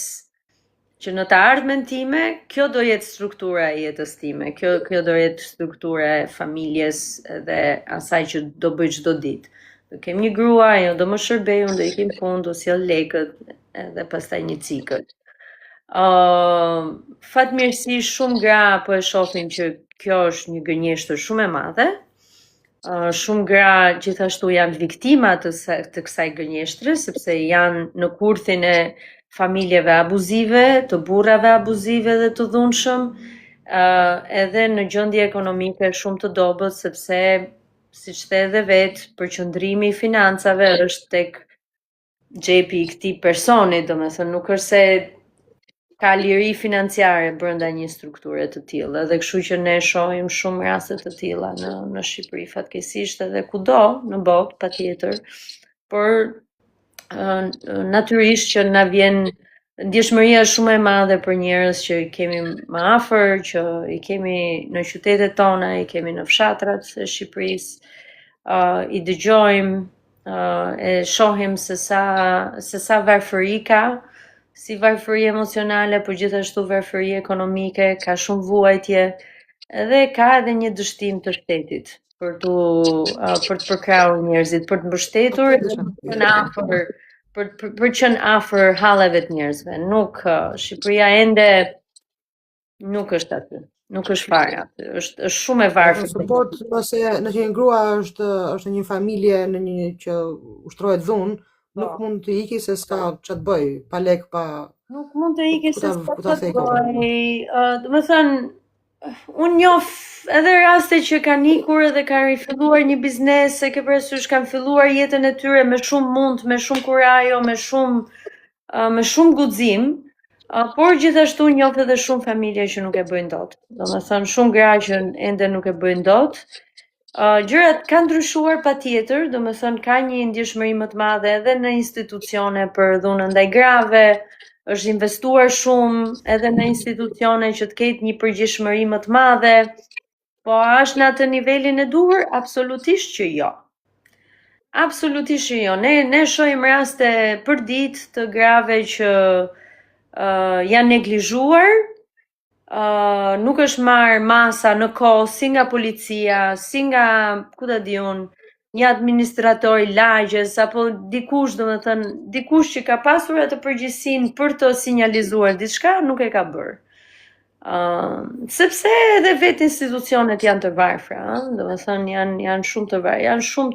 që në të ardhmen time, kjo do jetë struktura e jetës time, kjo do jetë struktura e familjes dhe asaj që do bëj çdo ditë. Do kem një grua, ajo do më shërbej, unë do ikim punë, do sjell lekët edhe pastaj një cikël. Fatmirësi shumë gra po e shohin që kjo është një gënjeshtër shumë e madhe. Shumë gra gjithashtu janë viktima të kësaj gënjeshtre, sepse janë në kurthin e familjeve abuzive, të burrave abuzive dhe të dhunshëm, edhe në gjendje ekonomike shumë të dobët, sepse siç the edhe vetë, përqendrimi i financave është tek xhepi i këtij personi, domethënë nuk është se ka liri financiare brenda një strukture të tillë, edhe kështu që ne shohim shumë raste të tilla në Shqipëri fatkeqësisht edhe kudo në botë patjetër, por natyrisht që na vjen ndjeshmëria shumë e madhe për njerëz që i kemi më afër, që i kemi në qytetet tona, i kemi në fshatrat e Shqipërisë, i dëgjojmë, e shohim se sa varfëri ka, si varfëri emocionale, por gjithashtu varfëri ekonomike, ka shumë vuajtje, edhe ka edhe një dështim të shtetit për të përkrahur njerëzit, për të mbështetur dhe për të afër për qenë afër halleve të njerëzve. Nuk Shqipëria ende nuk është aty. Nuk është fare aty. Është shumë e varfër. Support pse në që një grua është një familje në një që ushtrohet dhunë, nuk mund të iki se s'ka ç'a të bëj, pa lek, pa. Nuk mund të iki se s'ka ç'a të bëj. Do të thënë unë njoh edhe raste që kanë ikur edhe kanë rifilluar një biznes, se ke parasysh kanë filluar jetën e tyre me shumë mund, me shumë kurajo, me shumë guxim, por gjithashtu njoh edhe shumë familje që nuk e bëjnë dot. Domethënë shumë gra që ende nuk e bëjnë dot. Gjërat kanë ndryshuar patjetër, domethënë ka një ndjeshmëri më të madhe edhe në institucione për dhunën ndaj grave, është investuar shumë edhe në institucione që të ketë një përgjegjësi më të madhe, po a është në atë nivelin e duhur? Absolutisht që jo. Absolutisht që jo. Ne shohim raste për ditë të grave që janë neglizhuar, nuk është marrë masa në kohë si nga policia, si nga, ku ta di unë, një administrator i lagjes apo dikush, domethënë, dikush që ka pasur atë përgjegjësinë për të sinjalizuar diçka, nuk e ka bërë. Sepse edhe vetë institucionet janë të varfra, domethënë janë shumë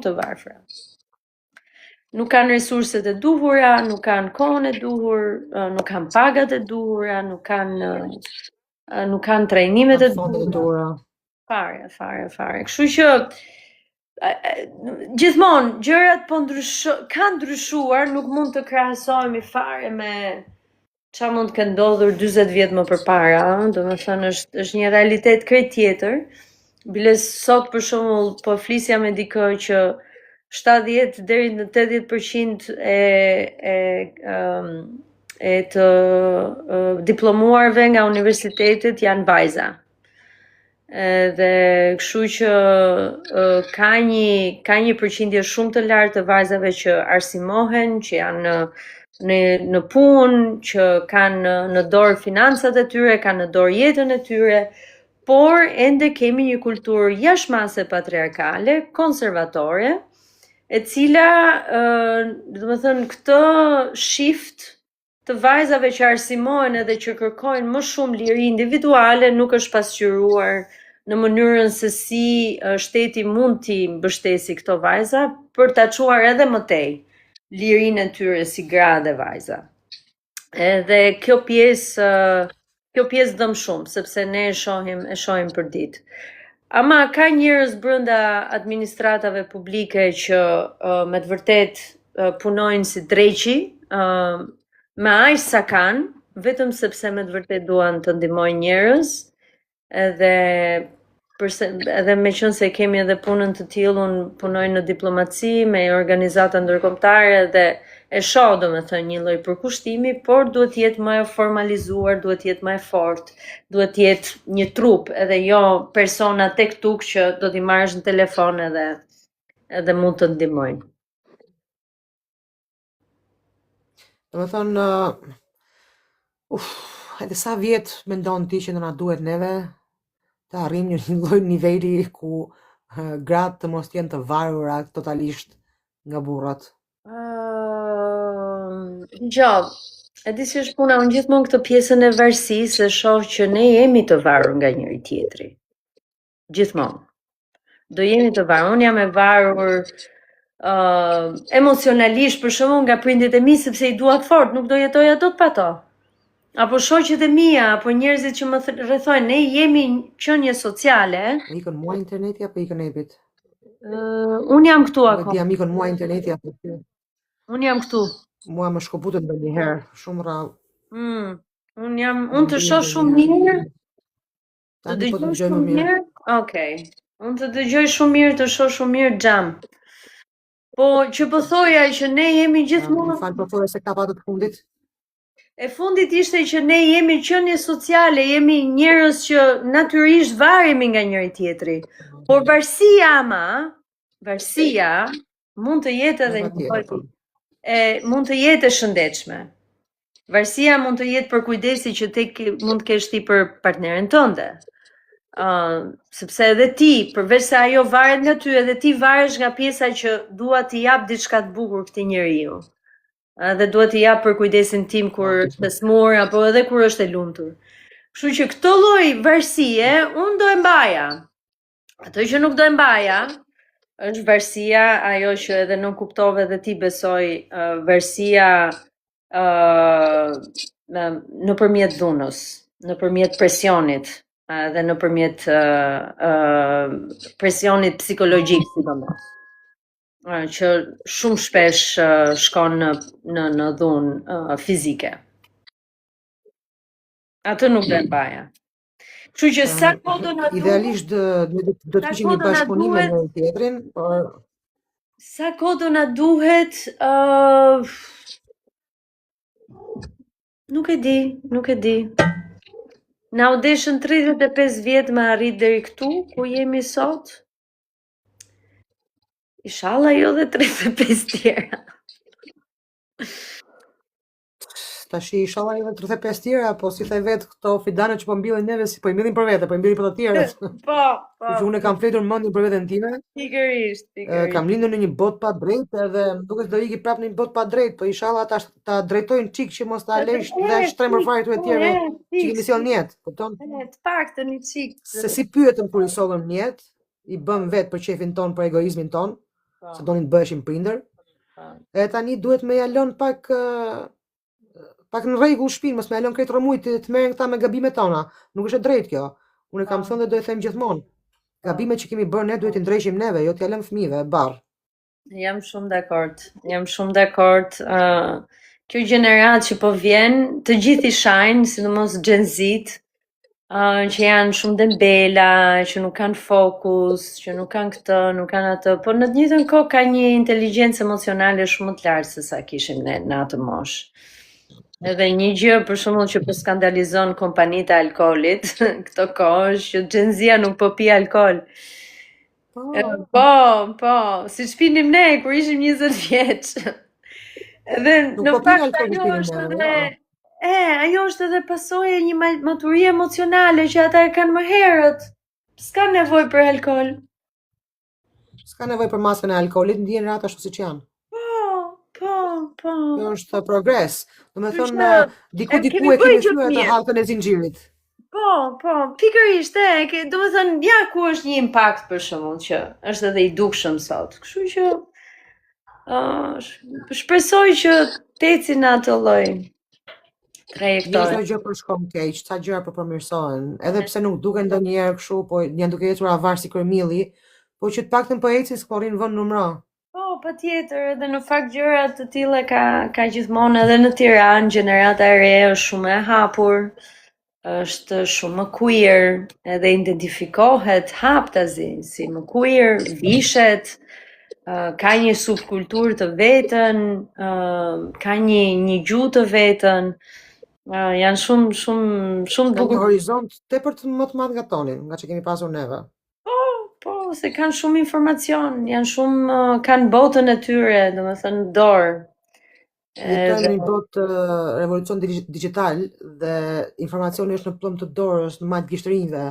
të varfra. Nuk kanë resurset e duhura, nuk kanë kohën e duhur, nuk kanë pagat e duhura, nuk kanë trajnimet e duhura. Fare. Kështu që gjithmonë gjërat po kanë ndryshuar, nuk mund të krahasohemi fare me çfarë mund të ketë ndodhur 40 vjet më përpara, domethënë është një realitet krejt tjetër. Bile sot për shembull po flisja me dikë që 70 deri në 80% e të diplomuarve nga universitetet janë vajza. Dhe kështu që ka një përqindje shumë të lartë të vajzave që arsimohen, që janë në punë, që kanë në dorë financat e tyre, kanë në dorë jetën e tyre, por ende kemi një kulturë jashtëmase patriarkale, konservatore, e cila, domethënë, këtë shift të vajzave që arsimohen edhe që kërkojnë më shumë liri individuale nuk është pasqyruar në mënyrën se si shteti mund t'i mbështesi këto vajza për ta çuar edhe më tej lirinë e tyre si gra dhe vajza. Edhe kjo pjesë dëm shumë, sepse ne e shohim për ditë. Ama ka njerëz brenda administratave publike që me të vërtet punojnë si dreqi, me aq sa kanë, vetëm sepse me të vërtet duan të ndihmojnë njerëz, edhe me qenë se kemi edhe punën të tillë, unë punoj në diplomaci me organizata ndërkombëtare dhe e shoh domethënë një lloj përkushtimi, por duhet të jetë më e formalizuar, duhet të jetë më e fortë, duhet të jetë një trup, edhe jo persona tek tuk që do t'i marrësh në telefon edhe mund të ndihmojnë. Domethënë, edhe sa vjet mendon ti që na duhet neve të arrijmë një lloj niveli ku gratë të mos jenë të varura totalisht nga burrat? E di si është puna, unë gjithmonë këtë pjesën e varësisë e shoh që ne jemi të varur nga njëri tjetri. Gjithmonë. Do jemi të varur. Unë jam e varur emocionalisht për shembull nga prindit e mi sepse i dua fort, nuk do jetoja dot pa to. Apo shoqet e mia, apo njerëzit që më rrethojnë, ne jemi qenie sociale. Ikën mua interneti apo ikën epit? Unë jam këtu Nuk e akoma. di amikon mua interneti apo ty. Unë jam këtu. Mua më shkoputën ndonjëherë, shumë rrallë. Unë të shoh shumë mirë, të Tani po të dëgjoj dëgjoj më shumë mirë. mirë. Okej. Unë të dëgjoj shumë mirë, të shoh shumë mirë xham. Po që po thoja që ne jemi Më gjithmonë fal po thore se ka patë të fundit. e fundit ishte që ne jemi qenie sociale, jemi njerëz që natyrisht varemi nga njëri tjetri. Por varësia mund të jetë edhe një Patjetër, po. mund të jetë e shëndetshme. Varësia mund të jetë për kujdesi që mund të kesh ti për partneren tënde. Sepse edhe ti, përveç se ajo varet nga ty, edhe ti varesh nga pjesa që dua t'i jap diçka të bukur këtij njeriu. Dhe duhet t'i jap për kujdesin tim kur është e smur apo edhe kur është e lumtur. Kështu që këtë lloj varësie unë do e mbaja. Ato që nuk do e mbaja është varësia ajo që edhe nuk kuptove dhe ti besoj, varësia nëpërmjet dhunës, nëpërmjet presionit dhe nëpërmjet presionit psikologjik sidomos. Që shumë shpesh shkon në dhunë fizike. Atë nuk do e mbaja. Kështu që sa kohë do na duhet, Idealisht do të kishim një bashkëpunim me njëri tjetrin, por sa kohë do na duhet, nuk e di. Na u deshën 35 vjet me arrit deri këtu, ku jemi sot. Inshallah jo dhe 35 tjera. tash inshallah edhe 35 tjera, po si the vet këto fidane që po mbillin neve si po i mbillin për vete, po i mbillin për të tjerët. Po. Që unë kam fletur mendin për veten time. Pikërisht. Kam lindur në një botë pa drejtë edhe më duket se do iki prapë në një botë pa drejtë, po inshallah ta drejtojnë çik që mos ta lesh dhe shtremër fare të tjerëve që kemi sjellë në jetë, kupton? Të paktën një çik. Se si pyetëm kur i sollëm në jetë, i bëm vetë për qefin ton, për egoizmin ton, se donin të bëheshim prindër. E tani duhet me ja lën pak në rregull shtëpinë, mos me ja lën krejt rrëmujt të merren këta me gabimet tona. Nuk është e drejtë kjo. Unë kam thënë dhe do e them gjithmonë. Gabimet që kemi bërë ne duhet i ndrejshim neve, jo t'ja lëm fëmijëve barr. Jam shumë dakord. Kjo gjenerat që po vjen, të gjithë i shajnë, sidomos Gen Z, që janë shumë dembela, që nuk kanë fokus, që nuk kanë këtë, nuk kanë atë, por në të njëjtën kohë ka një inteligjencë emocionale shumë të lartë se sa kishim ne në atë moshë. Edhe një gjë për shembull që po skandalizon kompanitë e alkoolit këto kohë është që Gen Z-ja nuk po pi alkool. Po, siç pinim ne kur ishim 20 vjeç. Edhe në fakt ajo është edhe pasojë e një maturie emocionale që ata e kanë më herët. S'ka nevojë për alkool. S'ka nevojë për masën e alkoolit, ndjen ata ashtu siç janë. Po. Kjo është progres. Domethënë diku e kemi thyer të hallkën e zinxhirit. Po, pikërisht domethënë ja ku është një impakt për shembull që është edhe i dukshëm sot. Kështu që shpresoj që të eci në atë lloj trajektorie. Çdo gjë po shkon keq, ca gjëra po përmirësohen, edhe pse nuk duken ndonjëherë kështu, po janë duke ecur avar si kërmilli, po që të paktën po ecin s'po rrin vend numra. Po, patjetër, edhe në fakt gjëra të tilla ka gjithmonë edhe në Tiranë, gjenerata e re është shumë e hapur, është shumë më queer, edhe identifikohet haptazi si më queer, vishet, ka një subkulturë të vetën, ka një gjuhë të vetën, janë shumë bukur. Një horizont tepër më të madh nga toni, nga që kemi pasur neve. Po, se kanë shumë informacion, kanë botën e tyre, domethënë dorë. Jetojmë në një botë revolucion digital dhe informacioni është në plumb të dorës, në majt gishtrërinjve.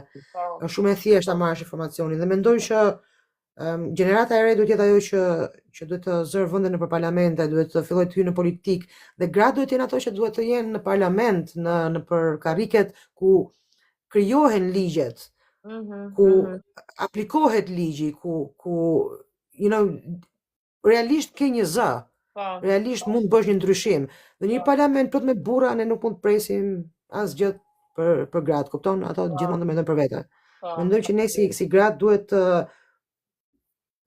Është shumë e thjeshtë ta marrësh informacionin dhe mendoj që gjenerata e re duhet jetë ajo që duhet të zërë vende në parlamente, duhet të fillojë të hyjë në politik dhe gratë duhet jenë ato që duhet të jenë në parlament, në për karriket ku krijohen ligjet, ku aplikohet ligji, ku realisht ke një zë. Realisht mund të bësh një ndryshim. Dhe një parlament plot me burra ne nuk mund të presim asgjë për gratë, kupton? Ato gjithmonë mendojnë për vete. Mendoj që ne si gratë duhet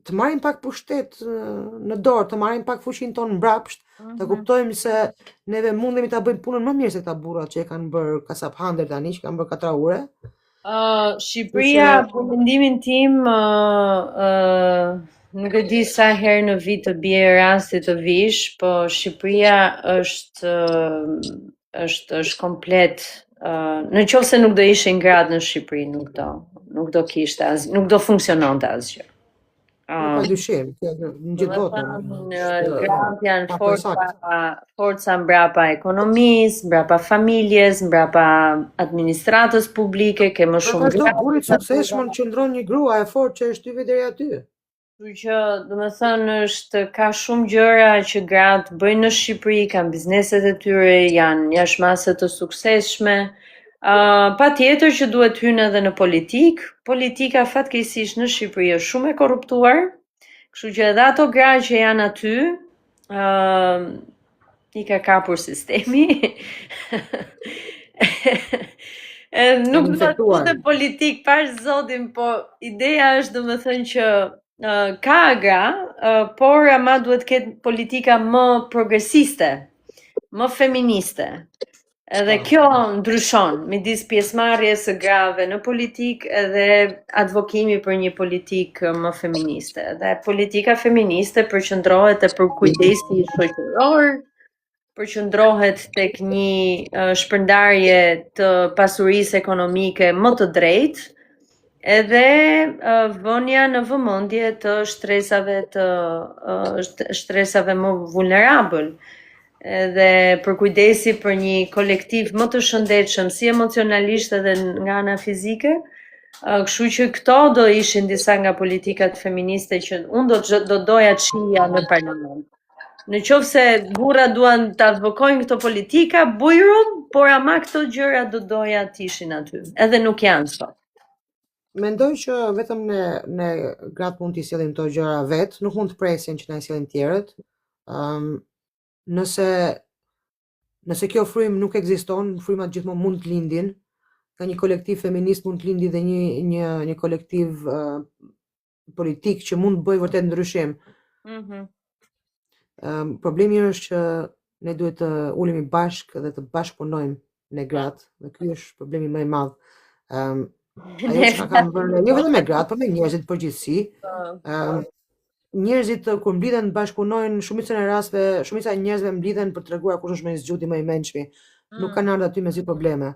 të marrim pak pushtet në dorë, të marrim pak fuqinë tonë mbrapsht, të kuptojmë se neve mundemi ta bëjmë punën më mirë se këta burrat që e kanë bërë kasaphandër tani, që kanë bërë 4 ure. Shqipëria, për mendimin tim, nuk e di sa herë në vit të bie rasti të vish, po Shqipëria është komplet. Në qoftë se nuk do ishin gratë në Shqipëri, nuk do kishte asgjë, nuk do funksiononte asgjë. Pa dyshim, në gjithë botën. Gratë janë forca mbrapa ekonomisë, mbrapa familjes, mbrapa administratës publike, ke më shumë gratë. Ashtu burit suksesshëm qëndron një grua e fortë që është tyve deri aty. Kështu që, domethënë, ka shumë gjëra që gratë bëjnë në Shqipëri, kanë bizneset e tyre, janë jashmase të suksesshme. Patjetër që duhet hynë edhe në politikë. Politika fatkeqësisht në Shqipëri është shumë e korruptuar, kështu që edhe ato gra që janë aty, i ka kapur sistemi. Nuk do të thotë politikë pa zotin, po ideja është domethënë që ka gra, por ama duhet të ketë politika më progresiste, më feministe. Edhe kjo ndryshon midis pjesëmarrjes së grave në politikë edhe advokimi për një politikë më feministe. Dhe politika feministe përqendrohet te kujdesi shoqëror, përqendrohet tek një shpërndarje të pasurisë ekonomike më të drejtë, edhe vënia në vëmendje të shtresave më vulnerabël. Edhe përkujdesi për një kolektiv më të shëndetshëm si emocionalisht edhe nga ana fizike. Kështu që këto do ishin disa nga politikat feministe që unë do doja të shihja në parlament. Në qoftë se burrat duan të advokojnë këto politika, bujrum, por ama këto gjëra do doja të ishin aty. Edhe nuk janë sot. Mendoj që vetëm ne gratë mund t'i sjellim këto gjëra vetë, nuk mund të presin që na sjellin tjerët. Nëse kjo frymë nuk ekziston, frymat gjithmonë mund të lindin. Ka një kolektiv feminist mund të lindi dhe një kolektiv politik që mund të bëjë vërtet ndryshim. Problemi është që ne duhet të ulemi bashkë dhe të bashkëpunojmë ne gratë, dhe ky është problemi më i madh. Ajo që kanë bërë jo vetëm me gratë, por me njerëzit përgjithësi. Njerëzit kur mblidhen bashkëpunojnë, shumica e njerëzve mblidhen për të treguar kush është më i zgjuti, më i mençmi. Nuk kanë ardhur aty me zi probleme.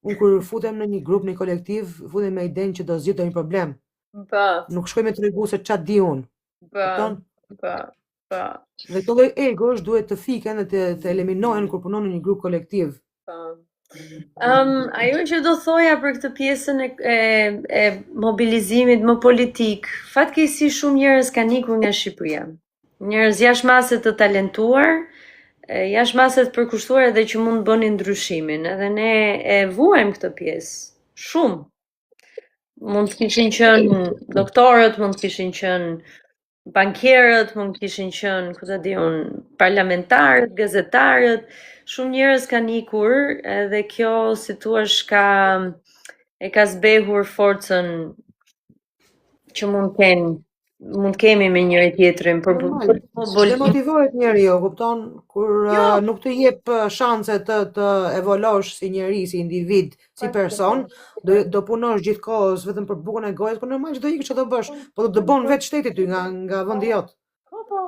Unë kur futem në një grup, në një kolektiv, futem me idenë që do zgjidh një problem. Nuk shkoj me tregu se ç'a di unë. Dhe këto lloj egosh duhet të fiken dhe të eliminohen kur punon në një grup kolektiv. Ajo që do thoja për këtë pjesën e mobilizimit më politik, fatkeqësisht shumë njerëz kanë ikur nga Shqipëria. Njerëz jashmase të talentuar, jashmase të përkushtuar edhe që mund të bënin ndryshimin, edhe ne e vuajmë këtë pjesë. Shumë. Mund të kishin qenë doktorët, mund të kishin qenë bankierët, mund të kishin qenë, ku ta di unë, parlamentarët, gazetarët. Shumë njerëz kanë ikur, edhe kjo si thua e ka zbehur forcën që mund kemi me njëri tjetrin për demotivohet njeriu, kupton, kur nuk të jep shanse të evoluosh si njeri, si individ, si person, do punosh gjithkohës vetëm për bukën e gojës, por normal që do ikësh, çfarë do bësh? Po do dëbon vetë shteti ty nga vendi jot.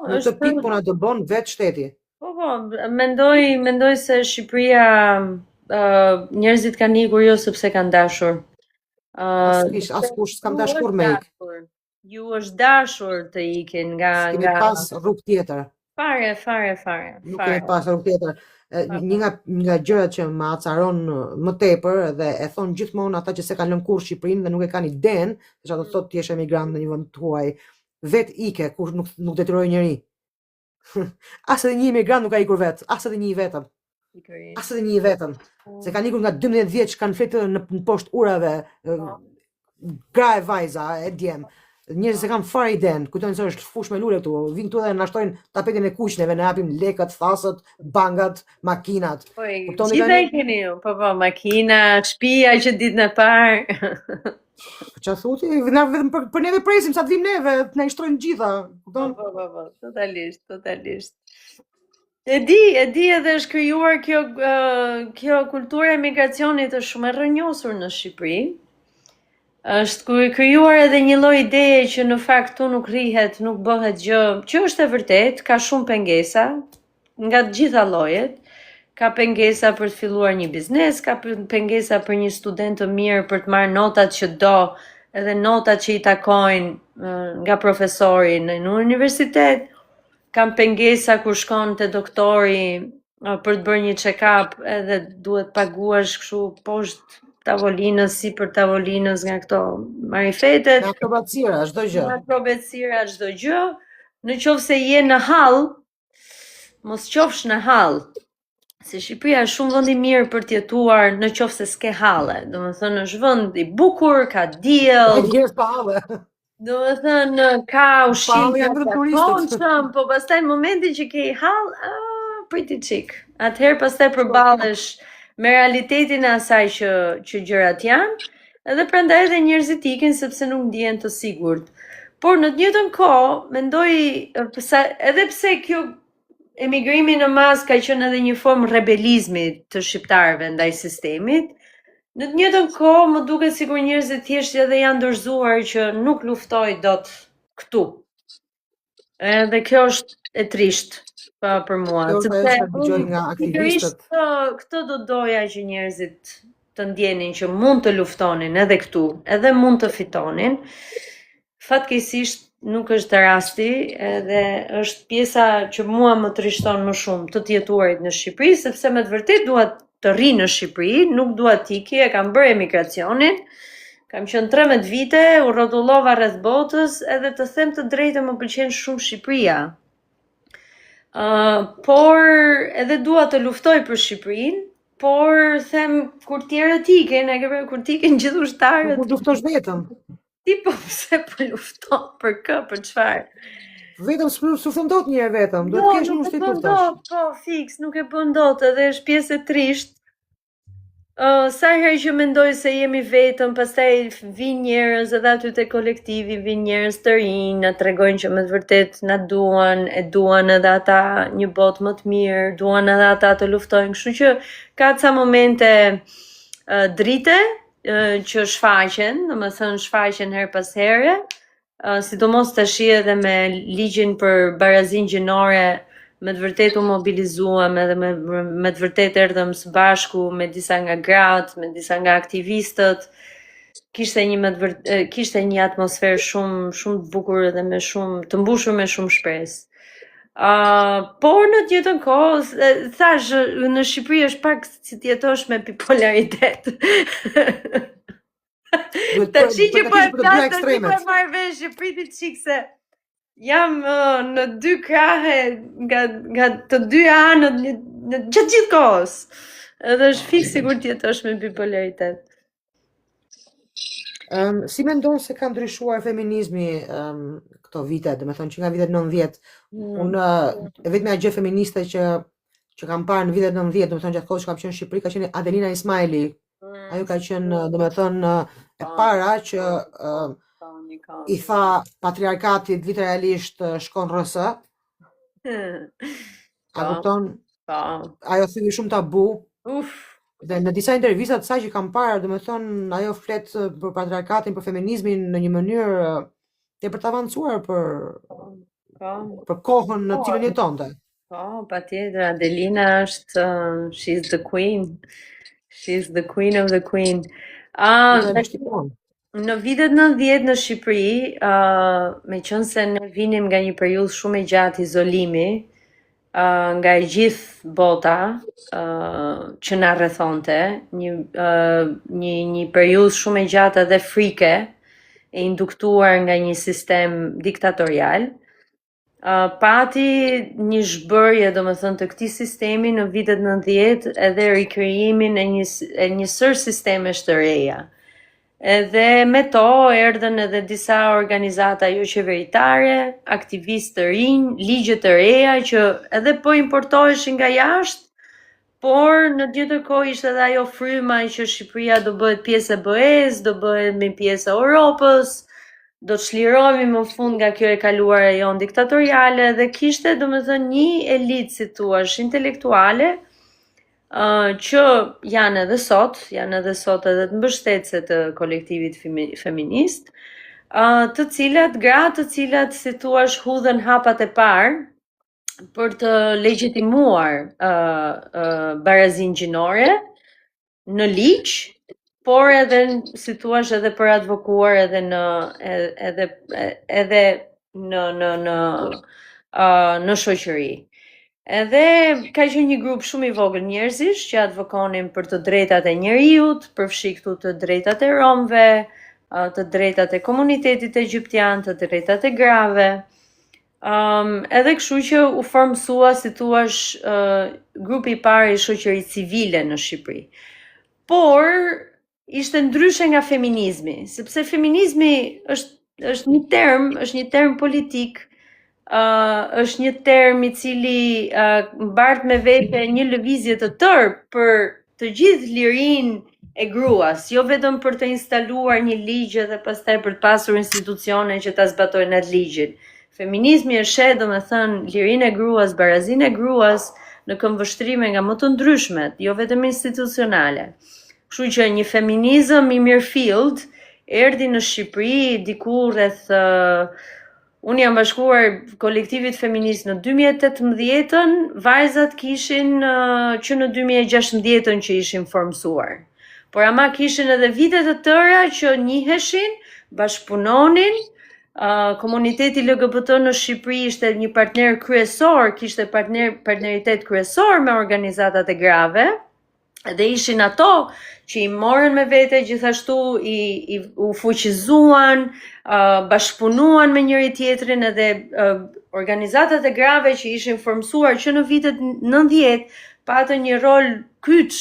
Në të pikë puna dëbon vetë shteti. Po, mendoj se Shqipëria njerëzit kanë ikur jo sepse kanë dashur. Askush s'kam dashur me ik. Ju është dashur të ikin nga Kemi pas rrugë tjetër. Fare. Nuk kemi pas rrugë tjetër. Një nga gjërat që më acaron më tepër dhe e thon gjithmonë ata që s'e kanë lënë kurrë Shqipërinë dhe nuk e kanë idenë, se çfarë do thotë ti je emigrant në një vend tuaj, vet ike kur nuk detyroi njëri. As edhe një emigrant nuk ka ikur vetë, as edhe një i vetëm. Se kanë ikur nga 12 vjeç, kanë fletë në poshtë urave, gra e vajza, e djem. njerëzit se kanë fare iden, kujtojnë se është fush me lule këtu, vinë këtu dhe na shtojnë tapetin e kuqneve, na japim lekët, thasët, bangat, makinat. Po, Kuptoni gjitha tani? e keni ju, po, makina, shtëpia që ditën e parë. Ç'a thuti? Na vetëm për neve presim sa të vim neve, na i shtrojnë gjitha. Kupton? Po, totalisht. E di edhe është krijuar kjo kultura e migracionit është shumë e rrënjosur në Shqipëri. Është krijuar edhe një lloj ideje që në fakt tu nuk rrihet, nuk bëhet gjë, që është e vërtet, ka shumë pengesa nga të gjitha llojet. Ka pengesa për të filluar një biznes, ka pengesa për një student të mirë për të marrë notat që do, edhe notat që i takojnë nga profesori në universitet. Kam pengesa kur shkon te doktori për të bërë një check-up edhe duhet paguash kështu poshtë tavolinës, si për tavolinës nga këto marifetet. Me akrobacira, çdo gjë. Me akrobacira, çdo gjë. Në qoftë se je në hall, mos qofsh në hall. Se Shqipëria është shumë vend i mirë për të jetuar në qoftë se s'ke halle. Domethënë është vend i bukur, ka diell. Njerëz pa halle. Domethënë ka ushqim të turistët. po pastaj në momentin që ke hall, pretty chic. Atëherë pastaj përballesh me realitetin e asaj që gjërat janë, edhe prandaj edhe njerëzit ikin sepse nuk ndihen të sigurt. Por në të njëjtën kohë, mendoj edhe pse kjo emigrimi në mas ka qenë edhe një formë rebelizmi të shqiptarëve ndaj sistemit, në të njëjtën kohë më duket sikur njerëzit thjesht edhe janë dorëzuar që nuk luftoj dot këtu. Edhe kjo është e trisht për mua, sepse këtë do doja që njerëzit të ndjenin që mund të luftonin edhe këtu, edhe mund të fitonin. Fatkeqësisht nuk është rasti, edhe është pjesa që mua më trishton më shumë të jetuarit në Shqipëri, sepse me të vërtetë dua të rri në Shqipëri, nuk dua të iki, e kam bërë emigracionin. Kam qenë 13 vite, u rrotullova rreth botës, edhe të them të drejtën më pëlqen shumë Shqipëria. Por edhe dua të luftoj për Shqipërinë, por them kur tjerët iken, kur iken gjithë ushtarët. Kur luftosh vetëm. Ti po pse po lufton për kë, për çfarë? Vetëm s'u dot një herë vetëm, duhet të kesh një ushtim luftash. Po, fiks, nuk e bën dot, edhe është pjesë e trisht. Sa herë që mendoj se jemi vetëm, pastaj vinë njerëz edhe aty te kolektivi, vinë njerëz të rinj, na tregojnë që me të vërtet na duan, e duan edhe ata një botë më të mirë, duan edhe ata të luftojnë, kështu që ka ca momente drite që shfaqen, domethënë shfaqen her pas here, sidomos tash edhe me ligjin për barazinë gjinore. Me të vërtet u mobilizuam edhe me të vërtet erdhëm së bashku me disa nga gratë, me disa nga aktivistët. Kishte një atmosferë shumë të bukur edhe të mbushur me shumë shpresë. Por në të njëjtën kohë, thash, në Shqipëri është pak si të jetosh me bipolaritet. Tashi që po e flas, tashi po e marr vesh, priti çik se jam në dy krahe nga të dy anët në gjithë kohës. Edhe është fiks sigur të jetosh me bipolaritet. Si mendon se ka ndryshuar feminizmi këto vite, domethënë që nga vitet 90, unë e vetmja gjë feministe që kam parë në vitet 90, domethënë gjatë kohës që kam qenë në Shqipëri, ka qenë Adelina Ismaili. Ajo ka qenë domethënë e para që i tha patriarkatit literalisht shkon rrës. A kupton? Ajo thye shumë tabu. Dhe në disa intervista të saj që kam parë, domethënë ajo flet për patriarkatin, për feminizmin në një mënyrë tepër të avancuar për kohën në cilën jetonte. Po, patjetër, Adelina është she's the queen. She's the queen of the queen. Në vitet 90 në Shqipëri, meqense ne vinim nga një periudhë shumë e gjatë izolimi, nga e gjithë bota që na rrethonte, një periudhë shumë e gjatë edhe frike, e induktuar nga një sistem diktatorial, pati një zhbërje domethënë të këtij sistemi në vitet 90 edhe rikrijimin e një sër sistemesh të reja. Edhe me to erdhën edhe disa organizata jo qeveritare, aktivistë të rinj, ligje të reja që edhe po importoheshin nga jashtë, por në tjetër kohë ishte edhe ajo fryma që Shqipëria do bëhet pjesë e BE-s, do bëhet me pjesë e Europës, do të çlirohemi më fund nga kjo e kaluara jon diktatoriale dhe kishte domethënë një elitë si thua intelektuale që janë edhe sot edhe të mbështetëse të kolektivit feminist, të cilat gratë të cilat si thua hudhen hapat e parë për të legjitimuar barazinë gjinore në ligj, por edhe si thua edhe për advokuar edhe në shoqëri. Edhe ka qenë një grup shumë i vogël njerëzish që advokonin për të drejtat e njeriut, përfshi këtu të drejtat e romëve, të drejtat e komunitetit egjiptian, të drejtat e grave. Edhe kështu që u formsua si thuash grupi i parë i shoqërisë civile në Shqipëri. Por ishte ndryshe nga feminizmi, sepse feminizmi është një term politik, është një term i cili mbart me vete një lëvizje të tërë për të gjithë lirinë e gruas, jo vetëm për të instaluar një ligj dhe pastaj për të pasur institucione që ta zbatojnë atë ligjin. Feminizmi e sheh domethënë lirinë e gruas, barazinë e gruas në këmbvështrime nga më të ndryshmet, jo vetëm institucionale. Kështu që një feminizëm i mirëfillt erdhi në Shqipëri diku rreth unë jam bashkuar kolektivit feminist në 2018-ën, vajzat kishin që në 2016-ën që ishin formsuar. Por ama kishin edhe vite të tëra që njiheshin, bashkëpunonin, komuniteti LGBT në Shqipëri ishte një partner kryesor, kishte partneritet kryesor me organizatat e grave, dhe ishin ato që i morën me vete gjithashtu u fuqizuan, bashkëpunuan me njëri tjetrin edhe organizatat e grave që ishin formsuar që në vitet 90 patën një rol kyç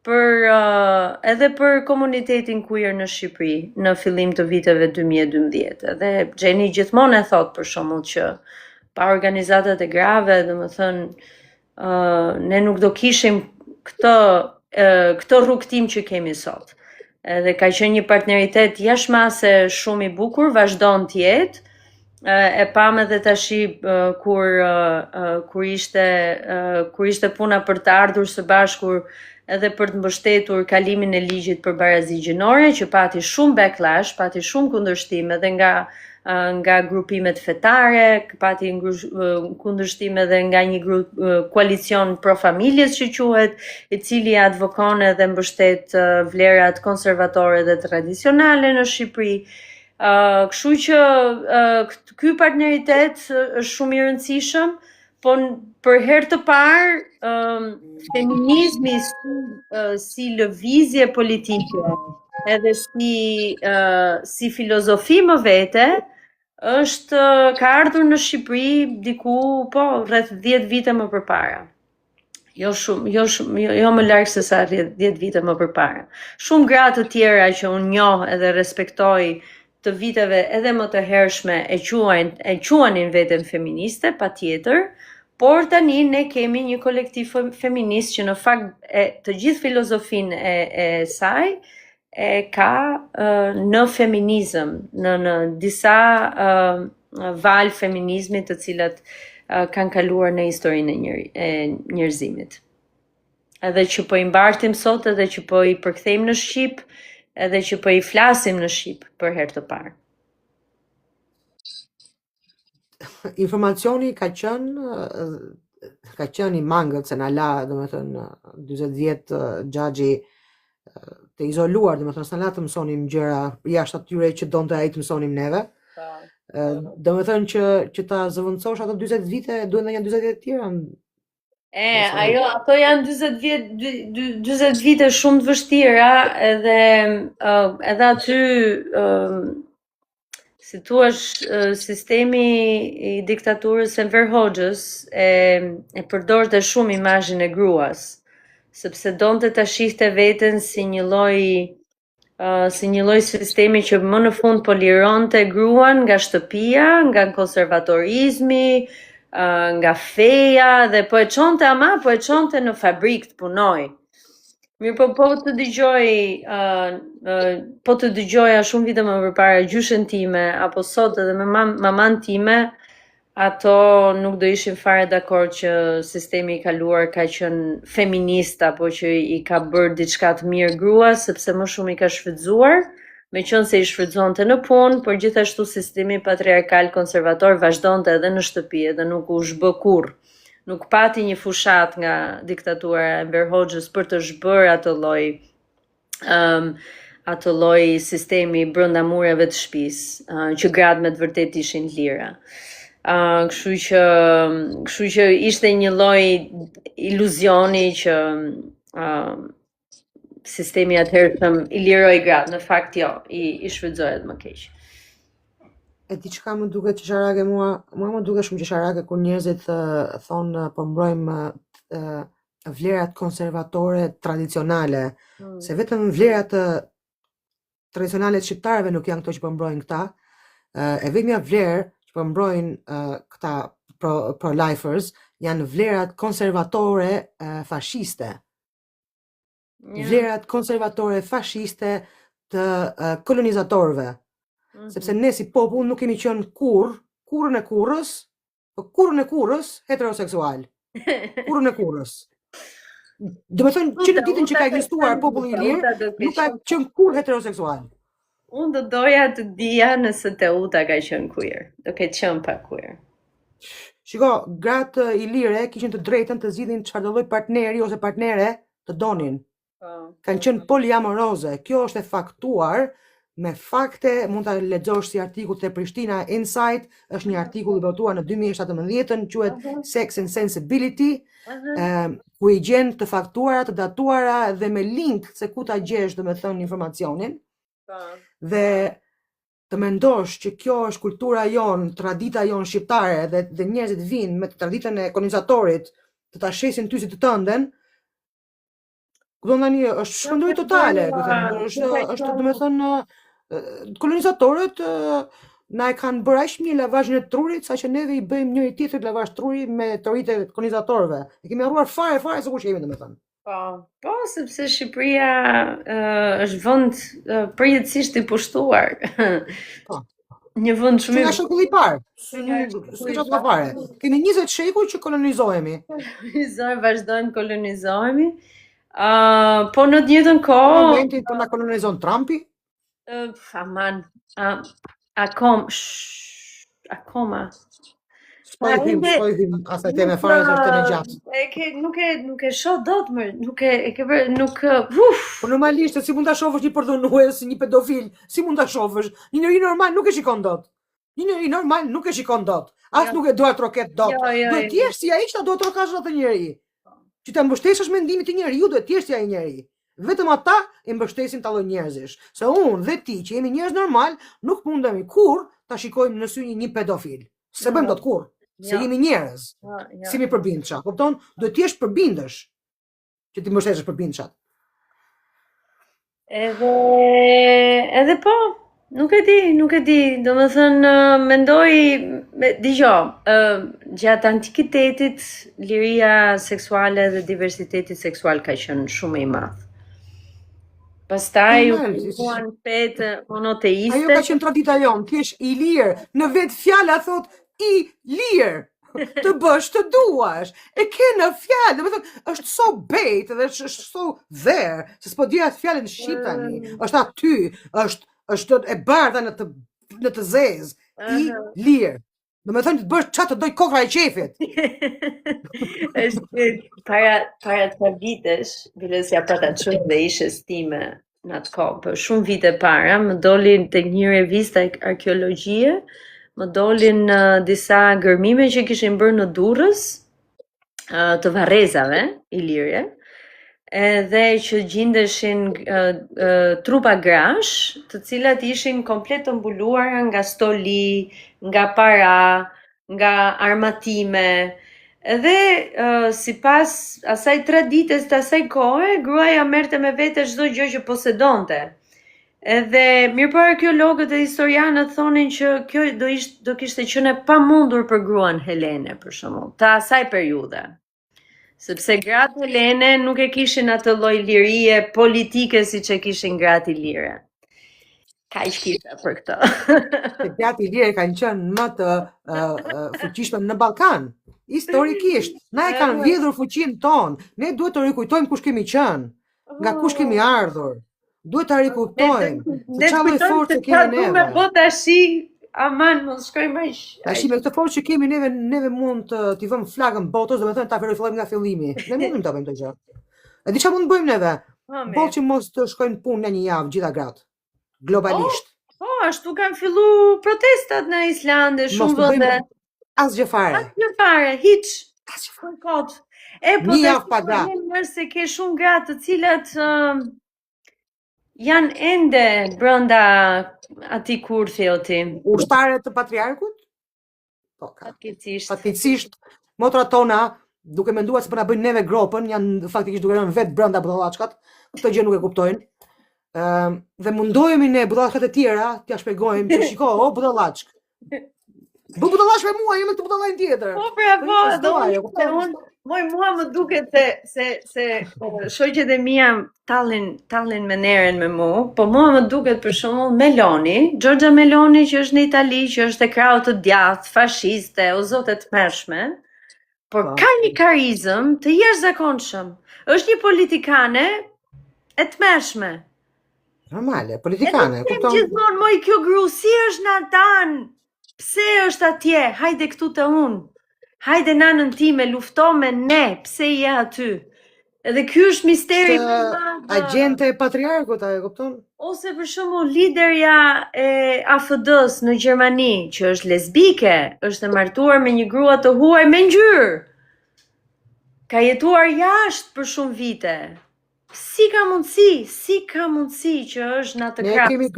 edhe për komunitetin queer në Shqipëri në fillim të viteve 2012. Edhe Gjeni gjithmonë e thot për shembull që pa organizatat e grave, domethënë ne nuk do kishim këtë rrugtim që kemi sot. Edhe ka qenë një partneritet jashtëmase shumë i bukur, vazhdon të jetë. E pam edhe tashi kur ishte puna për të ardhur së bashku edhe për të mbështetur kalimin e ligjit për barazi gjinore, që pati shumë backlash, pati shumë kundërshtim edhe nga grupimet fetare, pati kundërshtim edhe nga një grup koalicion pro familjes që quhet, i cili advokon edhe mbështet vlerat konservatore dhe tradicionale në Shqipëri. Kështu që ky partneritet është shumë i rëndësishëm, po për herë të parë feminizmi si lëvizje politike edhe si filozofi më vete ka ardhur në Shqipëri diku rreth 10 vite më përpara. Jo më larg se sa 10 vite më përpara. Shumë gra të tjera që unë njoh edhe respektoj të viteve edhe më të hershme e quanin veten feministe, patjetër, por tani ne kemi një kolektiv feminist që në fakt të gjithë filozofinë e saj e ka në feminizëm, në disa valë feminizmit të cilat kanë kaluar në historinë e njerëzimit. Edhe që po i mbartim sot, edhe që po i përkthejmë në Shqip, edhe që po i flasim në Shqip për herë të parë. Informacioni ka qenë i mangët se na la, domethënë 40 vjet xhaxhi të izoluar, domethënë s'na la të mësonim gjëra jashtë atyre që donte ai të mësonim neve. Domethënë që ta zëvendësosh ato 40 vite, duhen edhe janë 40 vite të tjera. Ato janë 40 vite shumë të vështira edhe aty si thuash sistemi i diktaturës Enver Hoxhës e përdorte shumë imazhin e gruas, sepse donte ta shihte veten si një lloj si një lloj sistemi që më në fund po lironte gruan nga shtëpia, nga konservatorizmi, nga feja dhe po e çonte ama, po e çonte në fabrikë të punoj. Mirë, po të dëgjoj, po të dëgjoja shumë vite më përpara gjyshen time, apo sot edhe me maman time, ato nuk do ishin fare dakord që sistemi i kaluar ka qenë feminist apo që i ka bërë diçka të mirë grua, sepse më shumë i ka shfrytzuar, meqense i shfrytëzonte në punë, por gjithashtu sistemi patriarkal konservator vazhdonte edhe në shtëpi, edhe nuk u zhbë kurrë. Nuk pati një fushat nga diktatura e Enver Hoxhës për të zhbërë atë lloj sistemi brenda mureve të shtëpisë, që gratë me të vërtetë ishin lira. Kështu që ishte një lloj iluzioni që sistemi atëhershëm i liroi gratë, në fakt jo, i shfrytëzoi më keq. E diçka më duket qesharake mua më duket shumë qesharake kur njerëzit thonë po mbrojmë vlerat konservatore tradicionale, se vetëm vlerat tradicionale të shqiptarëve nuk janë këto që po mbrojnë këta, e vetmja vlerë që po mbrojnë këta pro-lifers janë vlerat konservatore fashiste. Vlerat konservatore fashiste të kolonizatorëve. Sepse ne si popull nuk kemi qenë kurrën e kurrës heteroseksual. Kurrën e kurrës. Do të thonë që në ditën që ka ekzistuar populli i lirë, nuk ka qenë kurrë heteroseksual. Unë do doja të dija nëse Teuta ka qenë queer, do ketë qenë pa queer. Shiko, gratë i lire kishin të drejtën të zgjidhin çfarëdo lloj partneri ose partnere të donin. Kanë qenë poliamoroze. Kjo është e faktuar me fakte, mund ta lexosh si artikull te Prishtina Insight, është një artikull i botuar në 2017, quhet Sex and Sensibility, ku i gjen të faktuara, të datuara dhe me link se ku ta gjesh, domethënë informacionin. Dhe të mendosh që kjo është kultura jon, tradita jon shqiptare dhe njerëzit vinë me traditën e kolonizatorit të ta shesin ty si të tënden, kupton tani është shpërndërje totale, është domethënë kolonizatorët na e kanë bërë aq mirë lavazhin e trurit, saqë neve i bëjmë njëri tjetrit lavazh truri me teoritë e kolonizatorëve. E kemi harruar fare se kush jemi domethënë. Po, sepse Shqipëria është vend përjetësisht i pushtuar. Po. Një vend shumë nga shekulli i parë. S'ka çfarë fare. Kemi 20 shekuj që kolonizohemi. Vazhdojmë kolonizohemi. Po në të njëjtën kohë, në momentin po na kolonizon Trumpi. Aman, akoma. Spojhim asaj teme fare se është në gjatë. Nuk e shoh dot më, Po normalisht si mund ta shohësh një përdhunues, një pedofil, si mund ta shohësh? Një njeri normal nuk e shikon dot. Një njeri normal nuk e shikon dot. As nuk e dua troket dot. Duhet të jesh si ai që do të trokash atë njeri. Që ta mbështesësh mendimin të njeriu, duhet të jesh si ai njeri. Vetëm ata e mbështesin tallë njerëzish. Se unë dhe ti që jemi njerëz normal, nuk mundemi kurrë ta shikojmë në sy një pedofil. Se bëjmë dot kurrë. Se jemi njerëz. Si jemi përbindësha. Kupton? Duhet të jesh përbindësh që ti mbështesesh përbindëshat. Edhe po, nuk e di, domethënë mendoj, dëgjoj, gjatë antikitetit liria seksuale dhe diversiteti seksual ka qenë shumë i madh. Pastaj u kuan fetë monoteiste. Ajo ka qenë tradita jonë, ti je i lirë, në vetë fjala thot i lirë. Të bësh të duash. E ke në fjalë, domethënë është so bejt dhe është so there, se s'po di atë fjalën shqip tani. Është aty, është e bardha në të zezë. I lirë. Domethënë të bësh çfarë të doj kokra e qefit. Është para të vitesh, Vilesja prata çu dhe ishe stime në atë kohë, për shumë vite para, më dolin tek një revistë arkeologjie, më dolin disa gërmime që kishin bërë në Durrës të varrezave ilire, edhe që gjindeshin trupa grash, të cilat ishin komplet të mbuluara nga stoli, nga para, nga armatime, edhe sipas asaj tradites të asaj kohe, gruaja merrte me vete çdo gjë që posedonte. Edhe mirëpo arkeologët e historianët thonin që kjo do kishte qenë e pamundur për gruan Helene, për shembull, të asaj periudhe. Sepse gratë Helene nuk e kishin atë lloj lirie politike siç e kishin gratë Ilire. Kaq kisha për këtë. Se gratë Ilire kanë qenë më të fuqishme në Ballkan. Historikisht, na e kanë vjedhur fuqinë tonë. Ne duhet të rikujtojmë kush kemi qenë, nga kush kemi ardhur. Duhet ta rikujtojmë. Se çfarë lloj force kemi neve. Po tashi, aman mos shkojmë aq. Tashi me këtë forcë që kemi neve mund t'i vëmë flagën botës, domethënë ta fillojmë nga fillimi. Ne mundem ta bëjmë këtë gjë. E di çfarë mund të bëjmë neve? Botë që mos të shkojnë punë në një javë gjitha gratë. Globalisht. Po, ashtu kanë fillu protestat në Islande, shumë vende. Asgjë fare. Asgjë fare, hiç. Asgjë fare. Po një javë pa gratë. Nëse ke shumë gratë të cilat janë ende brenda atij kurthi o ti. Ushtare të patriarkut? Po, fatkeqësisht. Motrat tona, duke menduar se po na bëjnë neve gropën, janë faktikisht duke rënë vetë brenda budallaçkat. Këtë gjë nuk e kuptojnë. Dhe mundohemi ne budallaçkat e tjera t'ia shpjegojmë që shiko, o budallaçk. Bë budallaç me mua, jo me këtë budallën tjetër. Po, unë mua më duket se shoqet e mia tallin me neren me mua, po mua më duket për shembull Meloni, Giorgia Meloni që është në Itali, që është e krau të djathtë, fashiste, o zote të mërshme, por ka një karizëm të jashtëzakonshëm. Është një politikane e të mërshme. Normale, politikane, kupton. Gjithmonë moj kjo gru si është Natan? Pse është atje? Hajde këtu të unë. Hajde nanën time, lufto me ne, pse je aty? Edhe ky është misteri më i madh. Agjente e patriarkut, e kupton? Ose për shembull liderja e AFD-s në Gjermani, që është lesbike, është e martuar me një grua të huaj me ngjyrë. Ka jetuar jashtë për shumë vite. Si ka mundësi që është në atë krah? Ne kemi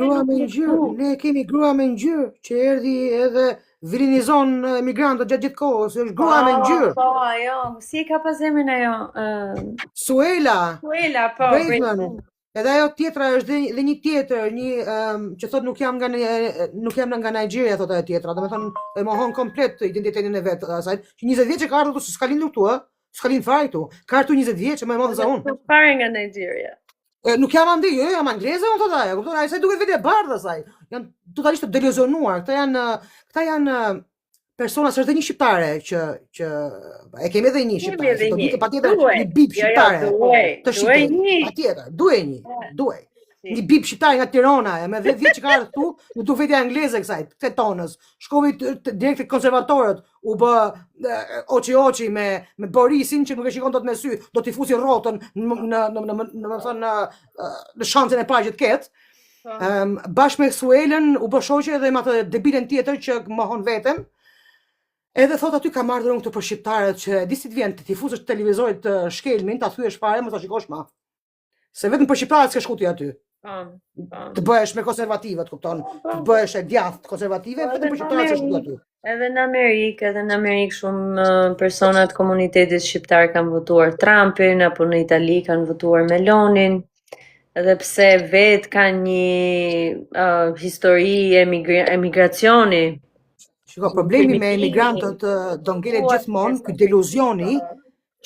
grua me ngjyrë, që erdhi edhe vilinizon emigrantët gjatë gjithë kohës, është grua me ngjyrë. Po, ajo, si ka pas emrin ajo? Suela, po. Edhe ajo tjetra është dhe një tjetër, që thot nuk jam nga Nigeria, thot ajo tjetra, domethënë e mohon komplet identitetin e vet asaj. Që 20 vjeç që ka ardhur këtu, s'ka lindur këtu, s'ka lindur fare këtu. Ka ardhur 20 vjeç, më e madhe se unë. Fare nga Nigeria. Nuk jam andi, jo, jam angleze, unë thot ajo, kupton? Ai duket vetë e bardhë asaj. Janë totalisht të deluzionuar. Këta janë persona, s'është një shqiptare që e kemi edhe një shqiptare, do të patjetër një bip shqiptare. Të shqiptare. Patjetër, duhej. Një bip shqiptare nga Tirana, me 10 vjeç që ka ardhur këtu, në duhet vetë angleze kësaj, këtë tonës. Shkoi direkt te konservatorët, u bë oçi me Borisin që nuk e shikon dot me sy, do t'i fusi rrotën në shansin e parë që të ketë. Bashkë me Suelen u bë shoqe edhe me atë debilen tjetër që mohon veten. Edhe thot aty kam ardhur unë këtu për shqiptarët që di si të vjen të tifuzësh televizorit të shkelmin, ta thyesh fare, mos ta shikosh më. Se vetëm për shqiptarët s'ke shkuti aty. Të bëhesh me konservativët, kupton? Të bëhesh e djathtë konservative, vetëm për shqiptarët s'ke shkuti aty. Edhe në Amerikë shumë personat komunitetit shqiptar kanë votuar Trumpin, apo në Itali kanë votuar Melonin. Edhe pse vetë kanë një histori emigracioni. Shiko, problemi me emigrantët do ngelet gjithmonë ky deluzioni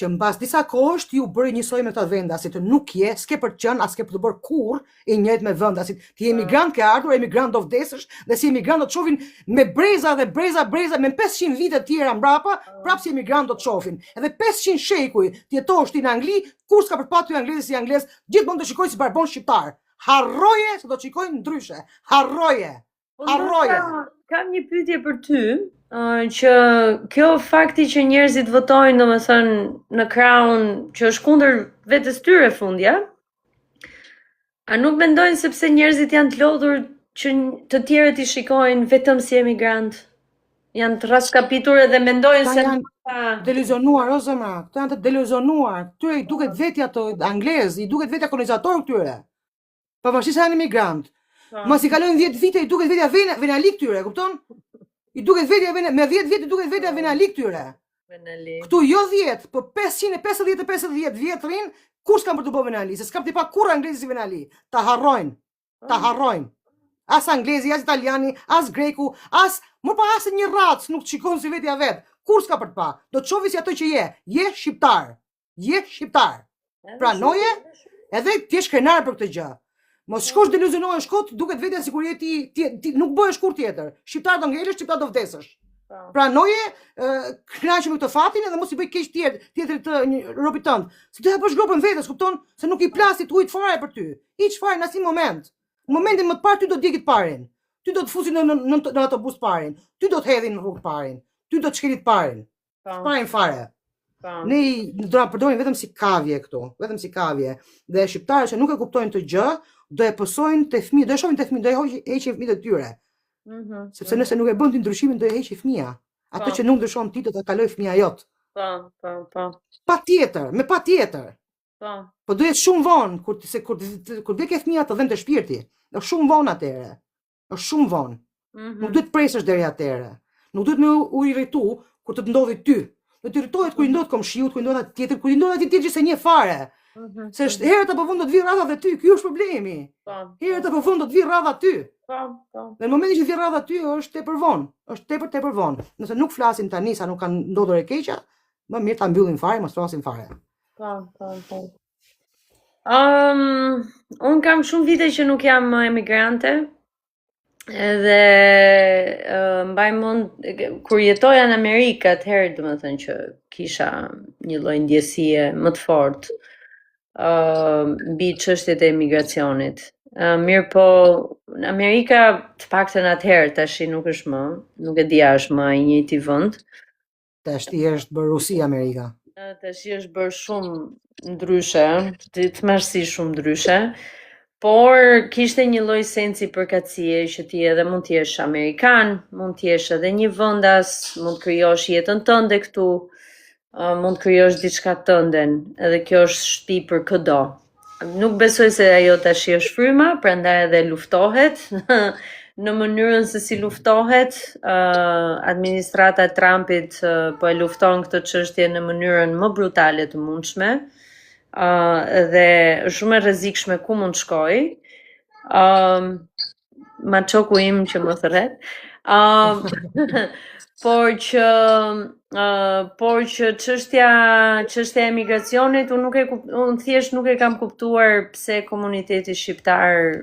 që mbas disa kohësh ti u bëri njësoj me këta vendasit, nuk je, s'ke për të qenë, as s'ke për të bërë kurrë i njëjtë me vendasit. Ti emigrant ke ardhur, emigrant do vdesësh, dhe si emigrant do të shohin me breza dhe breza me 500 vite të tjera mbrapa, prapë si emigrant do të shohin. Edhe 500 shekuj ti jetosh ti në Angli, kur s'ka përpatu ty anglezi si anglez, gjithmonë do shikoj si barbon shqiptar. Harroje se do të shikojnë ndryshe. Harroje. Kam një pyetje për ty, që kjo fakti që njerëzit votojnë, domethënë në krahun që është kundër vetes tyre fundja, a nuk mendojnë sepse njerëzit janë të lodhur që të tjerët i shikojnë vetëm si emigrant? Janë të raskapitur edhe mendojnë se janë deluzionuar o zemra, këto janë të deluzionuar. Këtyre i duket vetja të anglez, i duket vetja kolonizator këtyre. Pavarësisht se janë emigrant. Mos i kalojnë 10 vite i duket vetja venali këtyre, kupton? I duket vetja me 10 vjet i duket vetja venali këtyre. Këtu jo 10, po 550 vjet rrin, kush kanë për të bërë venali, se s'kam të pa kurrë anglezi si venali. Ta harrojnë. Ta harrojmë. As anglezi, as italiani, as greku, as një racë nuk shikon si vetja vet. Kur s'ka për të pa? Do të shohë si ato që je shqiptar. Je shqiptar. Pranoje, edhe ti je krenar për këtë gjë. Mos shkosh deluzionohesh kot, duket vetja sikur je ti nuk bëhesh kur tjetër. Shqiptar do ngelesh, shqiptar do vdesësh. Pranoje, kënaqesh me këtë fatin edhe mos i bëj keq tjetrit të robit tënd. Se do ja bësh gropën vetes, kupton? Se nuk i plasit ujit fare për ty. Hiç fare në asnjë moment. Në momentin më të parë ty do të djegit parin. Ty do të fusin në autobus parin. Ty do të hedhin në rrugë parin. Ty do të shkelit parin. Parin fare. Ne do ta përdorim vetëm si kavje këtu, vetëm si kavje. Dhe shqiptarët që nuk e kuptojnë të gjë, do e pësojnë te fëmijët, do e shohin te fëmijët, do e heqin fëmijët e tyre. Sepse nëse nuk e bën ti ndryshimin do e heqi fëmia. Ato që nuk ndryshon ti do ta kaloj fëmia jot. Po. Patjetër, me patjetër. Po do jetë shumë vonë kur vjen ke fëmia të vend të shpirti. Është shumë vonë atëre. Është shumë vonë. Nuk duhet presësh deri atëre. Nuk duhet më u irritu kur të ndodhi ty. Do të irritohet kur i ndodh komshiut, kur i ndodh atë tjetër, kur i ndodh atë tjetër që se një fare. Se herët apo vonë do të vi rradha dhe ty, ky është problemi. Herët apo vonë do të vi rradha ty. Në momentin që vi rradha ty është tepër vonë, është tepër vonë. Nëse nuk flasin tani sa nuk kanë ndodhur e keqja, më mirë ta mbyllim fare, mos flasin fare. Po. Unë kam shumë vite që nuk jam emigrante, edhe mbaj mend kur jetoja në Amerikë atëherë, domethënë që kisha një lloj ndjesie më të fortë mbi çështjet e emigracionit. Mirë po, në Amerika, të paktën atëherë, tash nuk është më, nuk e dia është më i njëjti vend. Tash është bërë Rusi Amerika. Tash është bërë shumë ndryshe, të mërsi shumë ndryshe, por kishte një lloj sensi përkatësie që ti edhe mund t'jesh Amerikan, mund t'jesh edhe një vendas, mund krijosh jetën tënde këtu, mund krijosh diçka tënden, edhe kjo është shtëpi për çdo. Nuk besoj se ajo tash është fryma, prandaj edhe luftohet në mënyrën se si luftohet. Administrata e Trumpit po e lufton këtë çështje në mënyrën më brutale të mundshme. Dhe është shumë e rrezikshme ku mund shkoj. Maçoku im që më thret. Por që çështja e emigracionit unë thjesht nuk e kam kuptuar pse komuniteti shqiptar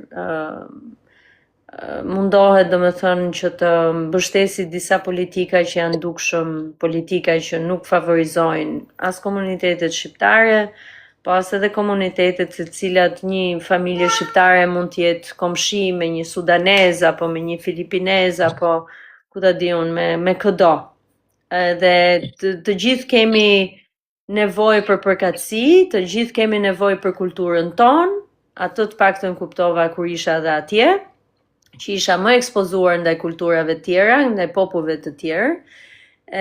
mundohet domethënë që të mbështesi disa politika që janë dukshëm, politika që nuk favorizojnë as komunitetet shqiptare, po as edhe komunitetet të cilat një familje shqiptare mund të jetë komshi me një sudanez apo me një filipinez apo ku ta di unë me këdo. Dhe të gjithë kemi nevojë për përkatësi, të gjithë kemi nevojë për kulturën tonë, atë të paktën kuptova kur isha edhe atje, që isha më ekspozuar ndaj kulturave tjera, ndaj popujve të tjerë,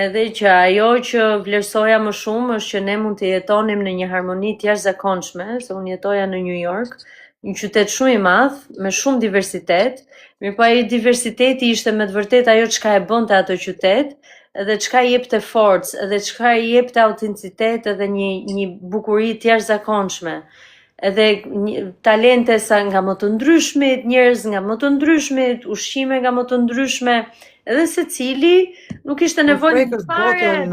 edhe që ajo që vlerësoja më shumë është që ne mund të jetonim në një harmoni të jashtëzakonshme, se unë jetoja në New York, një qytet shumë i madh, me shumë diversitet, mirëpo ai diversiteti ishte me të vërtetë ajo çka e bënte ato qytet, edhe çka i jepte forcë, edhe çka i jepte autenticitet, edhe një bukuri të jashtëzakonshme. Edhe talente sa nga më të ndryshmit, njerëz nga më të ndryshmit, ushqime nga më të ndryshme, edhe secili nuk ishte nevojë fare.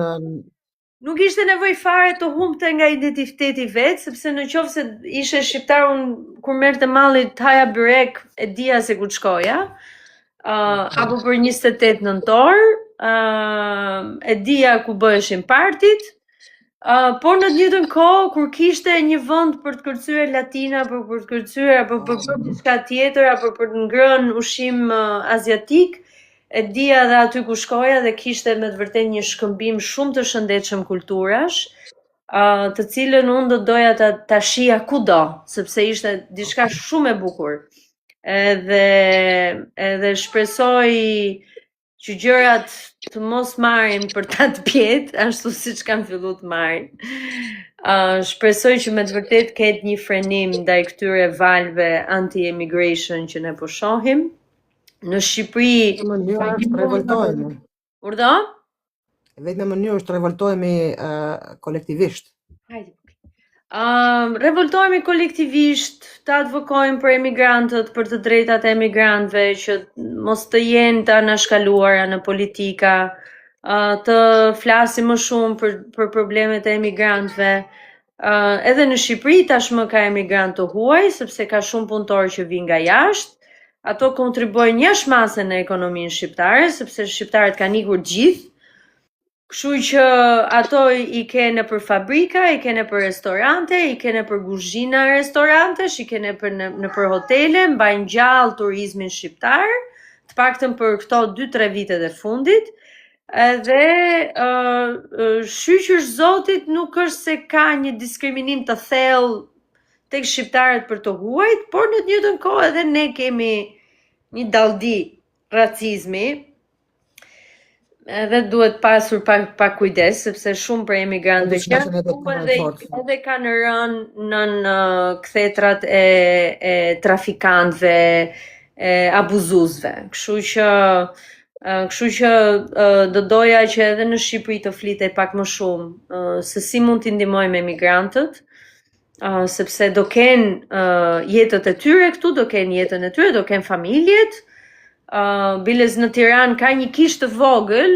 Nuk ishte nevojë fare të humbte nga identiteti vet, sepse në qoftë se ishe shqiptar, unë kur merrte malli të haja byrek, e dija se ku të shkoja, apo për 28 nëntor, e dija ku bëheshin partit, por në të njëjtën kohë kur kishte një vend për të kërcyer latina, për të kërcyer apo për diçka tjetër, apo për të ngrënë ushqim aziatik, e dija dhe aty ku shkoja dhe kishte me të vërtetë një shkëmbim shumë të shëndetshëm kulturash, të cilën unë do doja ta shija kudo, sepse ishte diçka shumë e bukur. Edhe shpresoj që gjërat të mos marrin për ta të pjetë, ashtu siç kanë filluar të marrin. Shpresoj që me të vërtetë ketë një frenim ndaj këtyre valve anti-immigration që ne po shohim. Në Shqipëri në mënyrë të revoltohemi. Urdhë? Vetëm në mënyrë të revoltohemi kolektivisht. Revoltohemi kolektivisht, të advokojmë për emigrantët, për të drejtat e emigrantëve që mos të jenë të anashkaluara në politika, të flasim më shumë për problemet e emigrantëve. Edhe në Shqipëri tashmë ka emigrant të huaj, sepse ka shumë punëtorë që vinë nga jashtë. Ato kontribuojnë jashmase në ekonominë shqiptare, sepse shqiptarët kanë ikur gjithë. Kështu që ato i kene për fabrika, i kene për restorante, i kene për kuzhina restorantesh, i kene në për hotele, mbajnë gjallë turizmin shqiptar, të paktën për këto 2-3 vitet e fundit. Edhe shqyqysh zotit nuk është se ka një diskriminim të thellë tek shqiptarët për të huajt, por në të njëjtën kohë edhe ne kemi një dalldi racizmi. Edhe duhet pasur pa kujdes, sepse shumë për emigrantëve që edhe kanë rënë në kthetrat e trafikantëve, e abuzuesve. Kështu që do doja që edhe në Shqipëri të flitej pak më shumë se si mund t'i ndihmojmë emigrantët, sepse do kenë jetët e tyre këtu, do kenë jetën e tyre, do kenë familjet. Biles në Tiranë ka një kishë të vogël,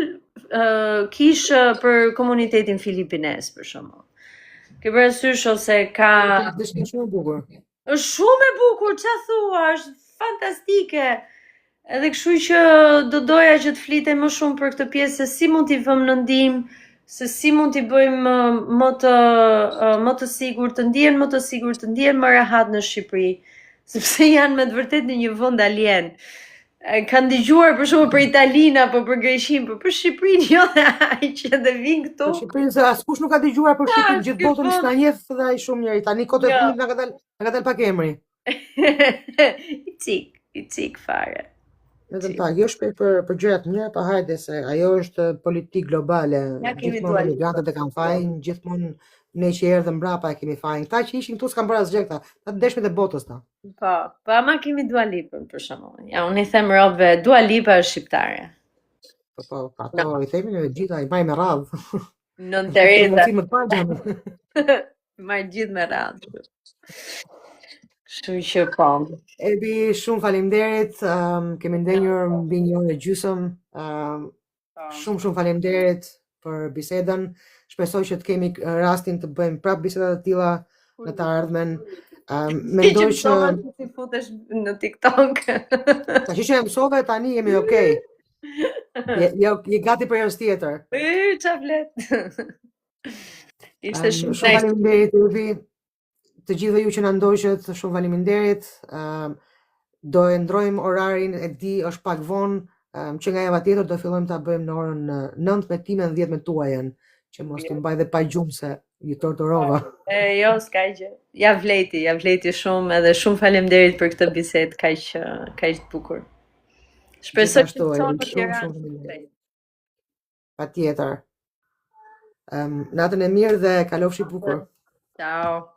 kishë për komunitetin filipines, për shembull. Ke parasysh ose ka Është shumë e bukur. Është shumë e bukur, çfarë thua, është fantastike. Edhe kështu që do doja që të flitej më shumë për këtë pjesë se si mund t'i vëmë në ndihmë, se si mund t'i bëjmë më të sigurt, të ndihen më të sigurt, të ndihen më rehat në Shqipëri, sepse janë me të vërtetë në një vend alien. Kanë dëgjuar për shkak për Italinë apo për Greqinë, por për Shqipërinë jo dhe ai që dhe vinë këtu. Për Shqipërinë se askush nuk ka dëgjuar për Shqipërinë, gjithë botën s'na njeh dhe ai shumë mirë. Tani kote fundit na ka dalë pak emri. I cik fare. Vetëm pak, jo shpejt për gjëra të mira, pa hajde se ajo është politikë globale. Gjithmonë emigrantët e kanë fajin, gjithmonë ne që erdhëm mbrapa e kemi fajin. Këta që ishin këtu s'kan bërë asgjë këta, ta dëshmet e botës ta. Po ama kemi Dua Lipën për shembull. Ja, unë i them robëve, Dua Lipa është shqiptare. Po, ato i themi me gjitha, i maj me radhë. Në Tereza. Më të parë. Marr gjithë me radhë. Kështu që po. Ebi, shumë faleminderit, kemi ndenjur mbi 1 orë e gjysmë. Shumë faleminderit për bisedën. Shpresoj që të kemi rastin të bëjmë prapë biseda të tilla në të ardhmen. Mendoj që si futesh në TikTok. Tash që e mësove, tani jemi okay. Je gati për herë tjetër. Ça flet. Ishte shumë faleminderit Ebi. Të gjithëve ju që na ndoqët, shumë faleminderit. Do e ndrojmë orarin, e di është pak vonë, që nga java tjetër do fillojmë ta bëjmë në orën 9 me timen, 10 me tuajën, që mos të mbaj dhe pa gjumë se ju torturova. Jo, s'ka gjë. Ja vleti shumë edhe shumë faleminderit për këtë bisedë kaq të bukur. Shpresoj të çon në Tiranë. Patjetër. Natën e mirë dhe kalofshi bukur. Ciao.